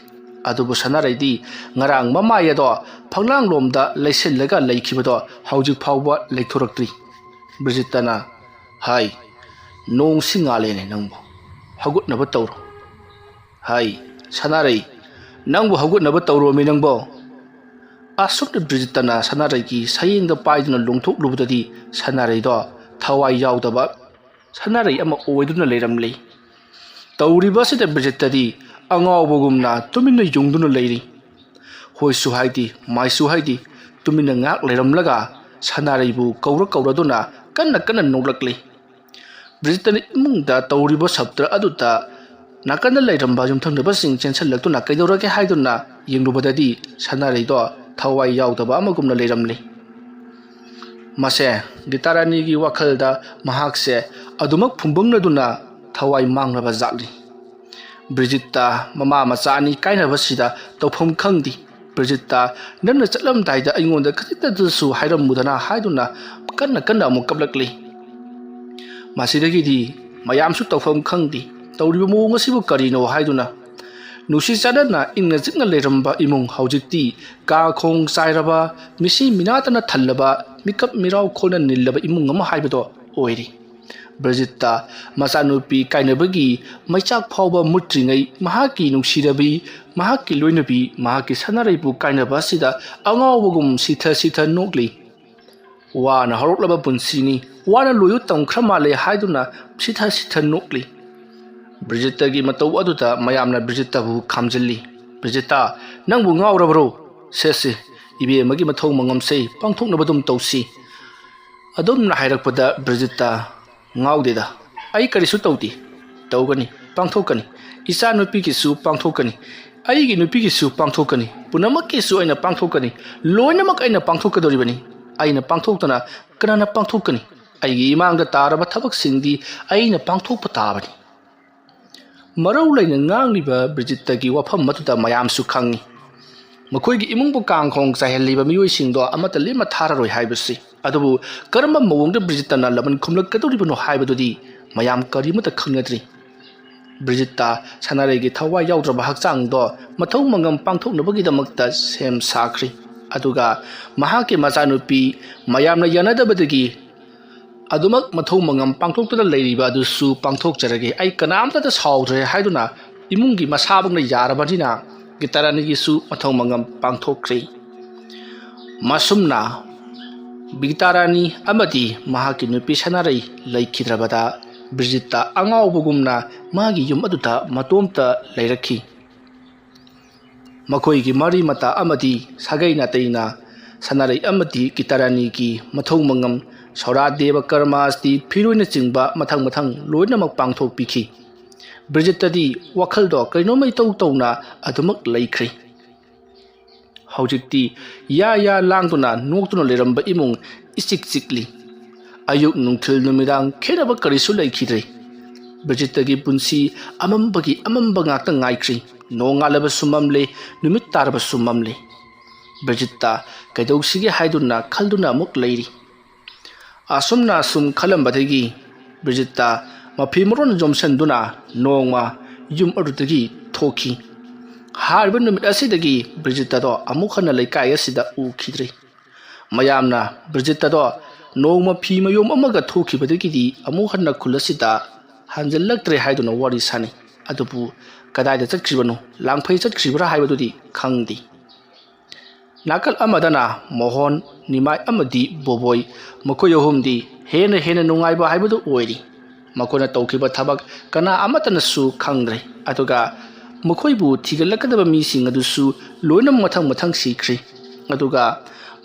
ꯑꯗꯨꯕꯨ ꯁꯥꯟꯅꯔꯩꯗꯤ ꯉꯔꯥꯡ ꯃꯃꯥꯏ ꯑꯗꯣ ꯐꯛꯂꯥꯡꯂꯣꯝꯗ ꯂꯩꯁꯤꯜꯂꯒ ꯂꯩꯈꯤꯕꯗꯣ ꯍꯧꯖꯤꯛ ꯐꯥꯎꯕ ꯂꯩꯊꯣꯔꯛꯇ꯭ꯔꯤ ꯕ꯭ꯔꯤꯖꯤꯠꯇꯥꯅ ꯍꯥꯏ ꯅꯣꯡꯁꯤ ꯉꯥꯜꯂꯦꯅꯦ ꯅꯪꯕꯨ ꯍꯧꯒꯠꯅꯕ ꯇꯧꯔꯣ ꯍꯥꯏ ꯁꯅꯥꯔꯩ ꯅꯪꯕꯨ ꯍꯧꯒꯠꯅꯕ ꯇꯧꯔꯣꯃꯤ ꯅꯪꯕꯣ ꯑꯁꯨꯝꯅ ꯕ꯭ꯔꯤꯖꯤꯠꯇꯅ ꯁꯅꯥꯔꯩꯒꯤ ꯁꯌꯦꯡꯗ ꯄꯥꯏꯗꯨꯅ ꯂꯣꯡꯊꯣꯛꯂꯨꯕꯗꯗꯤ ꯁꯅꯥꯔꯩꯗꯣ ꯊꯋꯥꯏ ꯌꯥꯎꯗꯕ ꯁꯅꯥꯔꯩ ꯑꯃ ꯑꯣꯏꯗꯨꯅ ꯂꯩꯔꯝꯂꯤ ꯇꯧꯔꯤꯕ ꯑꯁꯤꯗ ꯕ꯭ꯔꯤꯖꯤꯠꯇꯗꯤ ꯑꯉꯥꯎꯕꯒꯨꯝꯅ ꯇꯨꯃꯤꯟꯅ ꯌꯨꯡꯗꯨꯅ ꯂꯩꯔꯤ ꯍꯣꯏꯁꯨ ꯍꯥꯏꯗꯤ ꯃꯥꯏꯁꯨ ꯍꯥꯏꯗꯤ ꯇꯨꯃꯤꯟꯅ ꯉꯥꯛ ꯂꯩꯔꯝꯂꯒ ꯁꯅꯥꯔꯩꯕꯨ ꯀꯧꯔꯗꯨꯅ ꯀꯟꯅ ꯅꯣꯛꯂꯛꯂꯤ ꯕ꯭ꯔꯤꯖꯤꯠꯇꯅ ꯏꯃꯨꯡꯗ ꯇꯧꯔꯤꯕ ꯁꯞꯇ꯭ꯔ ꯑꯗꯨꯗ ꯅꯥꯀꯟꯗ ꯂꯩꯔꯝꯕ ꯌꯨꯝꯊꯪꯅꯕꯁꯤꯡ ꯆꯦꯟꯁꯤꯜꯂꯛꯇꯨꯅ ꯀꯩꯗꯧꯔꯒꯦ ꯍꯥꯏꯗꯨꯅ ꯌꯦꯡꯂꯨꯕꯗꯗꯤ ꯁꯅꯥꯔꯩꯗꯣ ꯊꯋꯥꯏ ꯌꯥꯎꯗꯕ ꯑꯃꯒꯨꯝꯅ ꯂꯩꯔꯝꯂꯤ ꯃꯁꯦ ꯒꯤꯇꯥꯔꯥꯅꯤꯒꯤ ꯋꯥꯈꯜꯗ ꯃꯍꯥꯛꯁꯦ ꯑꯗꯨꯃꯛ ꯐꯨꯝꯕꯪꯅꯗꯨꯅ ꯊꯋꯥꯏ ꯃꯥꯡꯂꯕ ꯖꯥꯠꯅꯤ ꯕ꯭ꯔꯤꯖꯤꯠꯇ ꯃꯃꯥ ꯃꯆꯥ ꯑꯅꯤ ꯀꯥꯏꯅꯕꯁꯤꯗ ꯇꯧꯐꯝ ꯈꯪꯗꯦ ꯕ꯭ꯔꯤꯖꯤꯠꯇ ꯅꯪꯅ ꯆꯠꯂꯝꯗꯥꯏꯗ ꯑꯩꯉꯣꯟꯗ ꯈꯖꯤꯛꯇꯗꯁꯨ ꯍꯥꯏꯔꯝꯃꯨꯗꯅ ꯍꯥꯏꯗꯨꯅ ꯀꯟꯅ ꯑꯃꯨꯛ ꯀꯞꯂꯛꯂꯤ ꯃꯁꯤꯗꯒꯤꯗꯤ ꯃꯌꯥꯝꯁꯨ ꯇꯧꯐꯝ ꯈꯪꯗꯦ ꯇꯧꯔꯤꯕ ꯃꯑꯣꯡ ꯑꯁꯤꯕꯨ ꯀꯔꯤꯅꯣ ꯍꯥꯏꯗꯨꯅ ꯅꯨꯡꯁꯤ ꯆꯥꯟꯅꯅ ꯏꯪꯅ ꯆꯤꯛꯅ ꯂꯩꯔꯝꯕ ꯏꯃꯨꯡ ꯍꯧꯖꯤꯛꯇꯤ ꯀꯥꯈꯣꯡ ꯆꯥꯏꯔꯕ ꯃꯤꯁꯤ ꯃꯤꯅꯥꯇꯅ ꯊꯜꯂꯕ ꯃꯤꯀꯞ ꯃꯤꯔꯥꯎ ꯈꯣꯜꯅ ꯅꯤꯜꯂꯕ ꯏꯃꯨꯡ ꯑꯃ ꯍꯥꯏꯕꯗꯣ ꯑꯣꯏꯔꯤ ꯕ꯭ꯔꯤꯖꯤꯠꯇ ꯃꯆꯥꯅꯨꯄꯤ ꯀꯥꯏꯅꯕꯒꯤ ꯃꯩꯆꯥꯛ ꯐꯥꯎꯕ ꯃꯨꯠꯇ꯭ꯔꯤꯉꯩ ꯃꯍꯥꯛꯀꯤ ꯅꯨꯡꯁꯤꯔꯕꯤ ꯃꯍꯥꯛꯀꯤ ꯂꯣꯏꯅꯕꯤ ꯃꯍꯥꯛꯀꯤ ꯁꯅꯥꯔꯩꯕꯨ ꯀꯥꯏꯅꯕ ꯑꯁꯤꯗ ꯑꯉꯥꯎꯕꯒꯨꯝ ꯁꯤꯊ ꯅꯣꯛꯂꯤ ꯋꯥꯅ ꯍꯧꯔꯛꯂꯕ ꯄꯨꯟꯁꯤꯅꯤ ꯋꯥꯅ ꯂꯣꯏꯌꯨ ꯇꯝꯈ꯭ꯔ ꯃꯥꯜꯂꯦ ꯍꯥꯏꯗꯨꯅ ꯁꯤꯊ ꯅꯣꯛꯂꯤ ꯕ꯭ꯔꯤꯖꯤꯠꯇꯒꯤ ꯃꯇꯧ ꯑꯗꯨꯗ ꯃꯌꯥꯝꯅ ꯕ꯭ꯔꯤꯖꯤꯠꯇꯕꯨ ꯈꯥꯝꯖꯤꯜꯂꯤ ꯕ꯭ꯔꯤꯖꯤꯠꯇ ꯅꯪꯕꯨ ꯉꯥꯎꯔꯕ꯭ꯔꯣ ꯁꯦ ꯏꯕꯦꯝꯃꯒꯤ ꯃꯊꯧ ꯃꯉꯝꯁꯦ ꯄꯥꯡꯊꯣꯛꯅꯕ ꯑꯗꯨꯝ ꯇꯧꯁꯤ ꯑꯗꯨꯝꯅ ꯍꯥꯏꯔꯛꯄꯗ ꯕ꯭ꯔꯤꯖꯤꯠꯇ ꯉꯥꯎꯗꯦꯗ ꯑꯩ ꯀꯔꯤꯁꯨ ꯇꯧꯗꯦ ꯇꯧꯒꯅꯤ ꯄꯥꯡꯊꯣꯛꯀꯅꯤ ꯏꯆꯥ ꯅꯨꯄꯤꯒꯤꯁꯨ ꯄꯥꯡꯊꯣꯛꯀꯅꯤ ꯑꯩꯒꯤ ꯅꯨꯄꯤꯒꯤꯁꯨ ꯄꯥꯡꯊꯣꯛꯀꯅꯤ ꯄꯨꯝꯅꯃꯛꯀꯤꯁꯨ ꯑꯩꯅ ꯄꯥꯡꯊꯣꯛꯀꯅꯤ ꯂꯣꯏꯅꯃꯛ ꯑꯩꯅ ꯄꯥꯡꯊꯣꯛꯀꯗꯧꯔꯤꯕꯅꯤ ꯑꯩꯅ ꯄꯥꯡꯊꯣꯛꯇꯅ ꯀꯅꯥꯅ ꯄꯥꯡꯊꯣꯛꯀꯅꯤ ꯑꯩꯒꯤ ꯏꯃꯥꯡꯗ ꯇꯥꯔꯕ ꯊꯕꯛꯁꯤꯡꯗꯤ ꯑꯩꯅ ꯄꯥꯡꯊꯣꯛꯄ ꯇꯥꯕꯅꯤ ꯃꯔꯧ ꯂꯩꯅ ꯉꯥꯡꯂꯤꯕ ꯕ꯭ꯔꯤꯖꯤꯠꯇꯒꯤ ꯋꯥꯐꯝ ꯑꯗꯨꯗ ꯃꯌꯥꯝꯁꯨ ꯈꯪꯉꯤ ꯃꯈꯣꯏꯒꯤ ꯏꯃꯨꯡꯕꯨ ꯀꯥꯡꯈꯣꯡ ꯆꯥꯏꯍꯜꯂꯤꯕ ꯃꯤꯑꯣꯏꯁꯤꯡꯗꯣ ꯑꯃꯠꯇ ꯂꯦꯝꯅ ꯊꯥꯔꯔꯣꯏ ꯍꯥꯏꯕꯁꯤ ꯑꯗꯨꯕꯨ ꯀꯔꯝꯕ ꯃꯑꯣꯡꯗ ꯕ꯭ꯔꯤꯖꯤꯠꯇꯅ ꯂꯃꯟ ꯈꯨꯝꯂꯛꯀꯗꯧꯔꯤꯕꯅꯣ ꯍꯥꯏꯕꯗꯨꯗꯤ ꯃꯌꯥꯝ ꯀꯔꯤꯃꯠꯇ ꯈꯪꯅꯗ꯭ꯔꯤ ꯕ꯭ꯔꯤꯖꯤꯠꯇ ꯁꯅꯥꯔꯩꯒꯤ ꯊꯋꯥꯏ ꯌꯥꯎꯗ꯭ꯔꯕ ꯍꯛꯆꯥꯡꯗꯣ ꯃꯊꯧ ꯃꯉꯝ ꯄꯥꯡꯊꯣꯛꯅꯕꯒꯤꯗꯃꯛꯇ ꯁꯦꯝ ꯁꯥꯈ꯭ꯔꯤ ꯑꯗꯨꯒ ꯃꯍꯥꯛꯀꯤ ꯃꯆꯥꯅꯨꯄꯤ ꯃꯌꯥꯝꯅ ꯌꯥꯅꯗꯕꯗꯒꯤ ꯑꯗꯨꯃꯛ ꯃꯊꯧ ꯃꯉꯝ ꯄꯥꯡꯊꯣꯛꯇꯨꯅ ꯂꯩꯔꯤꯕ ꯑꯗꯨꯁꯨ ꯄꯥꯡꯊꯣꯛꯆꯔꯒꯦ ꯑꯩ ꯀꯅꯥꯝꯇꯗ ꯁꯥꯎꯗ꯭ꯔꯦ ꯍꯥꯏꯗꯨꯅ ꯏꯃꯨꯡꯒꯤ ꯃꯁꯥꯃꯛꯅ ꯌꯥꯔꯕꯅꯤꯅ ꯒꯤꯇꯥꯔꯥꯅꯤꯒꯤꯁꯨ ꯃꯊꯧ ꯃꯉꯝ ꯄꯥꯡꯊꯣꯛꯈ꯭ꯔꯤ ꯃꯁꯨꯝꯅ ꯒꯤꯇꯥꯔꯥꯅꯤ ꯑꯃꯗꯤ ꯃꯍꯥꯛꯀꯤ ꯅꯨꯄꯤ ꯁꯅꯥꯔꯩ ꯂꯩꯈꯤꯗ꯭ꯔꯕꯗ ꯕ꯭ꯔꯤꯖꯤꯠꯇ ꯑꯉꯥꯎꯕꯒꯨꯝꯅ ꯃꯥꯒꯤ ꯌꯨꯝ ꯑꯗꯨꯗ ꯃꯇꯣꯝꯇ ꯂꯩꯔꯛꯈꯤ ꯃꯈꯣꯏꯒꯤ ꯃꯔꯤ ꯃꯇꯥ ꯑꯃꯗꯤ ꯁꯥꯒꯩ ꯅꯥꯇꯩꯅ ꯁꯅꯥꯔꯩ ꯑꯃꯗꯤ ꯒꯤꯇꯥꯔꯥꯅꯤꯒꯤ ꯃꯊꯧ ꯃꯉꯝ ꯁꯧꯔꯥꯗꯦꯕ ꯀꯔꯃꯥꯁꯇꯤ ꯐꯤꯔꯣꯏꯅꯆꯤꯡꯕ ꯃꯊꯪ ꯂꯣꯏꯅꯃꯛ ꯄꯥꯡꯊꯣꯛꯄꯤꯈꯤ ꯕ꯭ꯔꯤꯖꯤꯠꯇꯗꯤ ꯋꯥꯈꯜꯗꯣ ꯀꯩꯅꯣꯝꯃ ꯏꯇꯧ ꯇꯧꯅ ꯑꯗꯨꯃꯛ ꯂꯩꯈ꯭ꯔꯤ ꯍꯧꯖꯤꯛꯇꯤ ꯌꯥ ꯂꯥꯡꯗꯨꯅ ꯅꯣꯛꯇꯨꯅ ꯂꯩꯔꯝꯕ ꯏꯃꯨꯡ ꯏꯆꯤꯛ ꯆꯤꯛꯂꯤ ꯑꯌꯨꯛ ꯅꯨꯡꯊꯤꯜ ꯅꯨꯃꯤꯗꯥꯡ ꯈꯦꯠꯅꯕ ꯀꯔꯤꯁꯨ ꯂꯩꯈꯤꯗ꯭ꯔꯦ ꯕ꯭ꯔꯤꯖꯤꯠꯇꯒꯤ ꯄꯨꯟꯁꯤ ꯑꯃꯝꯕꯒꯤ ꯑꯃꯝꯕ ꯉꯥꯛꯇ ꯉꯥꯏꯈ꯭ꯔꯤ ꯅꯣꯡꯉꯥꯜꯂꯕꯁꯨ ꯃꯝꯂꯦ ꯅꯨꯃꯤꯠ ꯇꯥꯔꯕꯁꯨ ꯃꯝꯂꯦ ꯕ꯭ꯔꯤꯖꯤꯠꯇ ꯀꯩꯗꯧꯁꯤꯒꯦ ꯍꯥꯏꯗꯨꯅ ꯈꯜꯗꯨꯅ ꯑꯃꯨꯛ ꯂꯩꯔꯤ ꯑꯁꯨꯝꯅ ꯑꯁꯨꯝ ꯈꯜꯂꯝꯕꯗꯒꯤ ꯕ꯭ꯔꯤꯖꯤꯠꯇ ꯃꯐꯤ ꯃꯔꯣꯟ ꯌꯣꯝꯁꯤꯟꯗꯨꯅ ꯅꯣꯡꯃ ꯌꯨꯝ ꯑꯗꯨꯗꯒꯤ ꯊꯣꯛꯈꯤ ꯍꯥꯏꯔꯤꯕ ꯅꯨꯃꯤꯠ ꯑꯁꯤꯗꯒꯤ ꯕ꯭ꯔꯤꯖꯤꯠꯇꯗꯣ ꯑꯃꯨꯛ ꯍꯟꯅ ꯂꯩꯀꯥꯏ ꯑꯁꯤꯗ ꯎꯈꯤꯗ꯭ꯔꯤ ꯃꯌꯥꯝꯅ ꯕ꯭ꯔꯤꯖꯤꯠꯇꯗꯣ ꯅꯣꯡꯃ ꯐꯤ ꯃꯌꯣꯝ ꯑꯃꯒ ꯊꯣꯛꯈꯤꯕꯗꯒꯤꯗꯤ ꯑꯃꯨꯛ ꯍꯟꯅ ꯈꯨꯜ ꯑꯁꯤꯗ ꯍꯟꯖꯤꯜꯂꯛꯇ꯭ꯔꯦ ꯍꯥꯏꯗꯨꯅ ꯋꯥꯔꯤ ꯁꯥꯅꯩ ꯑꯗꯨꯕꯨ ꯀꯗꯥꯏꯗ ꯆꯠꯈ꯭ꯔꯤꯕꯅꯣ ꯂꯥꯡꯐꯩ ꯆꯠꯈ꯭ꯔꯤꯕ꯭ꯔꯥ ꯍꯥꯏꯕꯗꯨꯗꯤ ꯈꯪꯗꯦ ꯅꯥꯀꯜ ꯑꯃꯗꯅ ꯃꯣꯍꯣꯟ ꯅꯤꯃꯥꯏ ꯑꯃꯗꯤ ꯕꯣꯕꯣꯏ ꯃꯈꯣꯏ ꯑꯍꯨꯝꯗꯤ ꯍꯦꯟꯅ ꯅꯨꯡꯉꯥꯏꯕ ꯍꯥꯏꯕꯗꯨ ꯑꯣꯏꯔꯤ ꯃꯈꯣꯏꯅ ꯇꯧꯈꯤꯕ ꯊꯕꯛ ꯀꯅꯥ ꯑꯃꯠꯇꯅꯁꯨ ꯈꯪꯗ꯭ꯔꯦ ꯑꯗꯨꯒ ꯃꯈꯣꯏꯕꯨ ꯊꯤꯒꯠꯂꯛꯀꯗꯕ ꯃꯤꯁꯤꯡ ꯑꯗꯨꯁꯨ ꯂꯣꯏꯅꯃꯛ ꯃꯊꯪ ꯁꯤꯈ꯭ꯔꯤ ꯑꯗꯨꯒ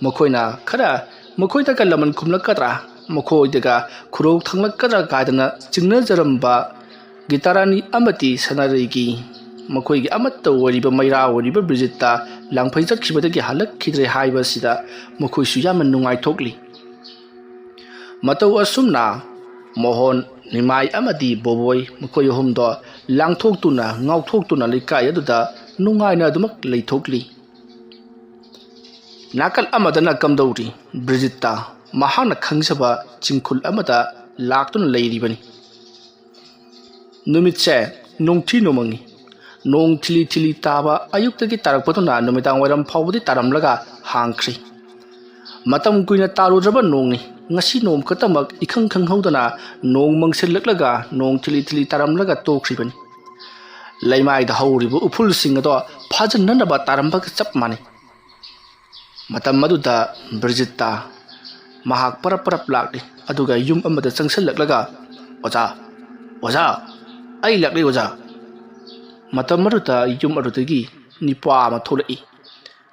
ꯃꯈꯣꯏꯅ ꯈꯔ ꯃꯈꯣꯏꯗꯒ ꯂꯃꯟ ꯈꯨꯝꯂꯛꯀꯗ꯭ꯔꯥ ꯃꯈꯣꯏꯗꯒ ꯈꯨꯔꯧ ꯊꯪꯂꯛꯀꯗ꯭ꯔꯥ ꯀꯥꯏꯗꯅ ꯆꯤꯡꯅꯖꯔꯝꯕ ꯒꯤꯇꯥꯔꯥꯅꯤ ꯑꯃꯗꯤ ꯁꯅꯥꯔꯩꯒꯤ ꯃꯈꯣꯏꯒꯤ ꯑꯃꯠꯇ ꯑꯣꯏꯔꯤꯕ ꯃꯩꯔꯥ ꯑꯣꯏꯔꯤꯕ ꯕ꯭ꯔꯤꯖꯤꯠꯇ ꯂꯥꯡꯐꯩ ꯆꯠꯈꯤꯕꯗꯒꯤ ꯍꯜꯂꯛꯈꯤꯗ꯭ꯔꯦ ꯍꯥꯏꯕ ꯑꯁꯤꯗ ꯃꯈꯣꯏꯁꯨ ꯌꯥꯝꯅ ꯅꯨꯡꯉꯥꯏꯊꯣꯛꯂꯤ ꯃꯇꯧ ꯑꯁꯨꯝꯅ ꯃꯣꯍꯣꯟ ꯅꯤꯃꯥꯏ ꯑꯃꯗꯤ ꯕꯣꯕꯣꯏ ꯃꯈꯣꯏ ꯑꯍꯨꯝꯗꯣ ꯂꯥꯡꯊꯣꯛꯇꯨꯅ ꯉꯥꯎꯊꯣꯛꯇꯨꯅ ꯂꯩꯀꯥꯏ ꯑꯗꯨꯗ ꯅꯨꯡꯉꯥꯏꯅ ꯑꯗꯨꯃꯛ ꯂꯩꯊꯣꯛꯂꯤ ꯅꯥꯀꯜ ꯑꯃꯗꯅ ꯀꯝꯗꯧꯔꯤ ꯕ꯭ꯔꯤꯖꯤꯠꯇ ꯃꯍꯥꯛꯅ ꯈꯪꯖꯕ ꯆꯤꯡꯈꯨꯜ ꯑꯃꯗ ꯂꯥꯛꯇꯨꯅ ꯂꯩꯔꯤꯕꯅꯤ ꯅꯨꯃꯤꯠꯁꯦ ꯅꯣꯡꯊꯤ ꯅꯣꯡꯃꯪꯉꯤ ꯅꯣꯡ ꯊꯤꯂꯤ ꯇꯥꯕ ꯑꯌꯨꯛꯇꯒꯤ ꯇꯥꯔꯛꯄꯗꯨꯅ ꯅꯨꯃꯤꯗꯥꯡ ꯋꯥꯏꯔꯝ ꯐꯥꯎꯕꯗꯤ ꯇꯥꯔꯝꯂꯒ ꯍꯥꯡꯈ꯭ꯔꯤ ꯃꯇꯝ ꯀꯨꯏꯅ ꯇꯥꯔꯨꯗ꯭ꯔꯕ ꯅꯣꯡꯅꯤ ngasi nom khatamak ikhang khang hodana nong mangsillaklaga nong thili thili taramlaga tokhriban laimai da hawribu uful singado phajanna ba taramba chap mani matam maduda Brigitta mahak parap parap lakli aduga yum amada changsallaklaga oja oja ai lakli oja matam maduda yum adudagi nipa ma tholai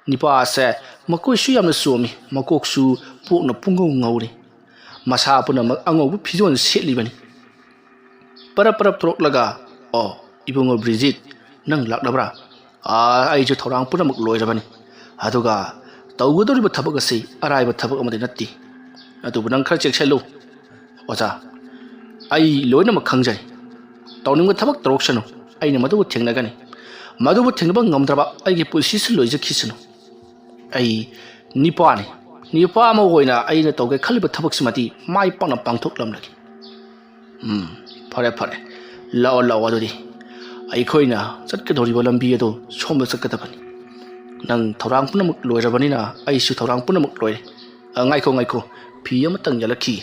nipa se makoi su yamna somi makok su pokna pungau ngauri masa puna angau phijon setlibani parap parap throklaga o ibungo Bridget nang lakdabra ai je thorang puna mak loirabani aduga tawgodoriba thabak ase araiba thabak amade natti adubu nang khar chekselu oja ai loina mak khangjai tawning thabak troksanu aina madu thengnagani madu thengnaba ngamdraba aigi pulsi se loija khisanu ai nipa ma hoina aina tawge khaliba thabak simati mai pakna pangthok lamlagi phare lao lao adudi ai khoina chatka doriba lambi ado somba sakadabani nang thorang punamuk loirabani na ai su thorang punamuk loi ngai ko phi amatang yalakhi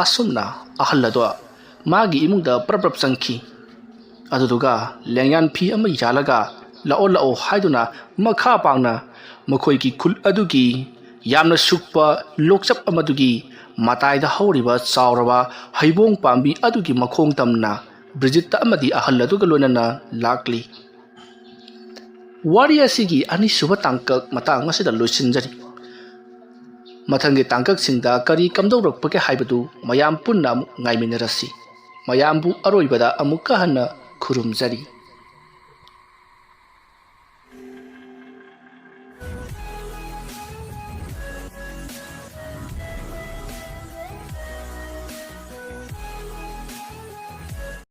asumna ahallado magi imungda prap sangki aduduga lengyan phi ama yalaga lao haiduna makha pangna makhoi ki khul adugi yamna sukpa lokchap amadugi matai da hawriba chawraba haibong pambi adugi makhong tamna Brigitta amadi ahalladuga lonana lakli wari asigi ani suba tangkak matang asida loisinjari mathangi tangkak singda kari kamdawrakpake haibadu mayam punna ngaiminarasi mayambu aroibada amukka hanna khurumjari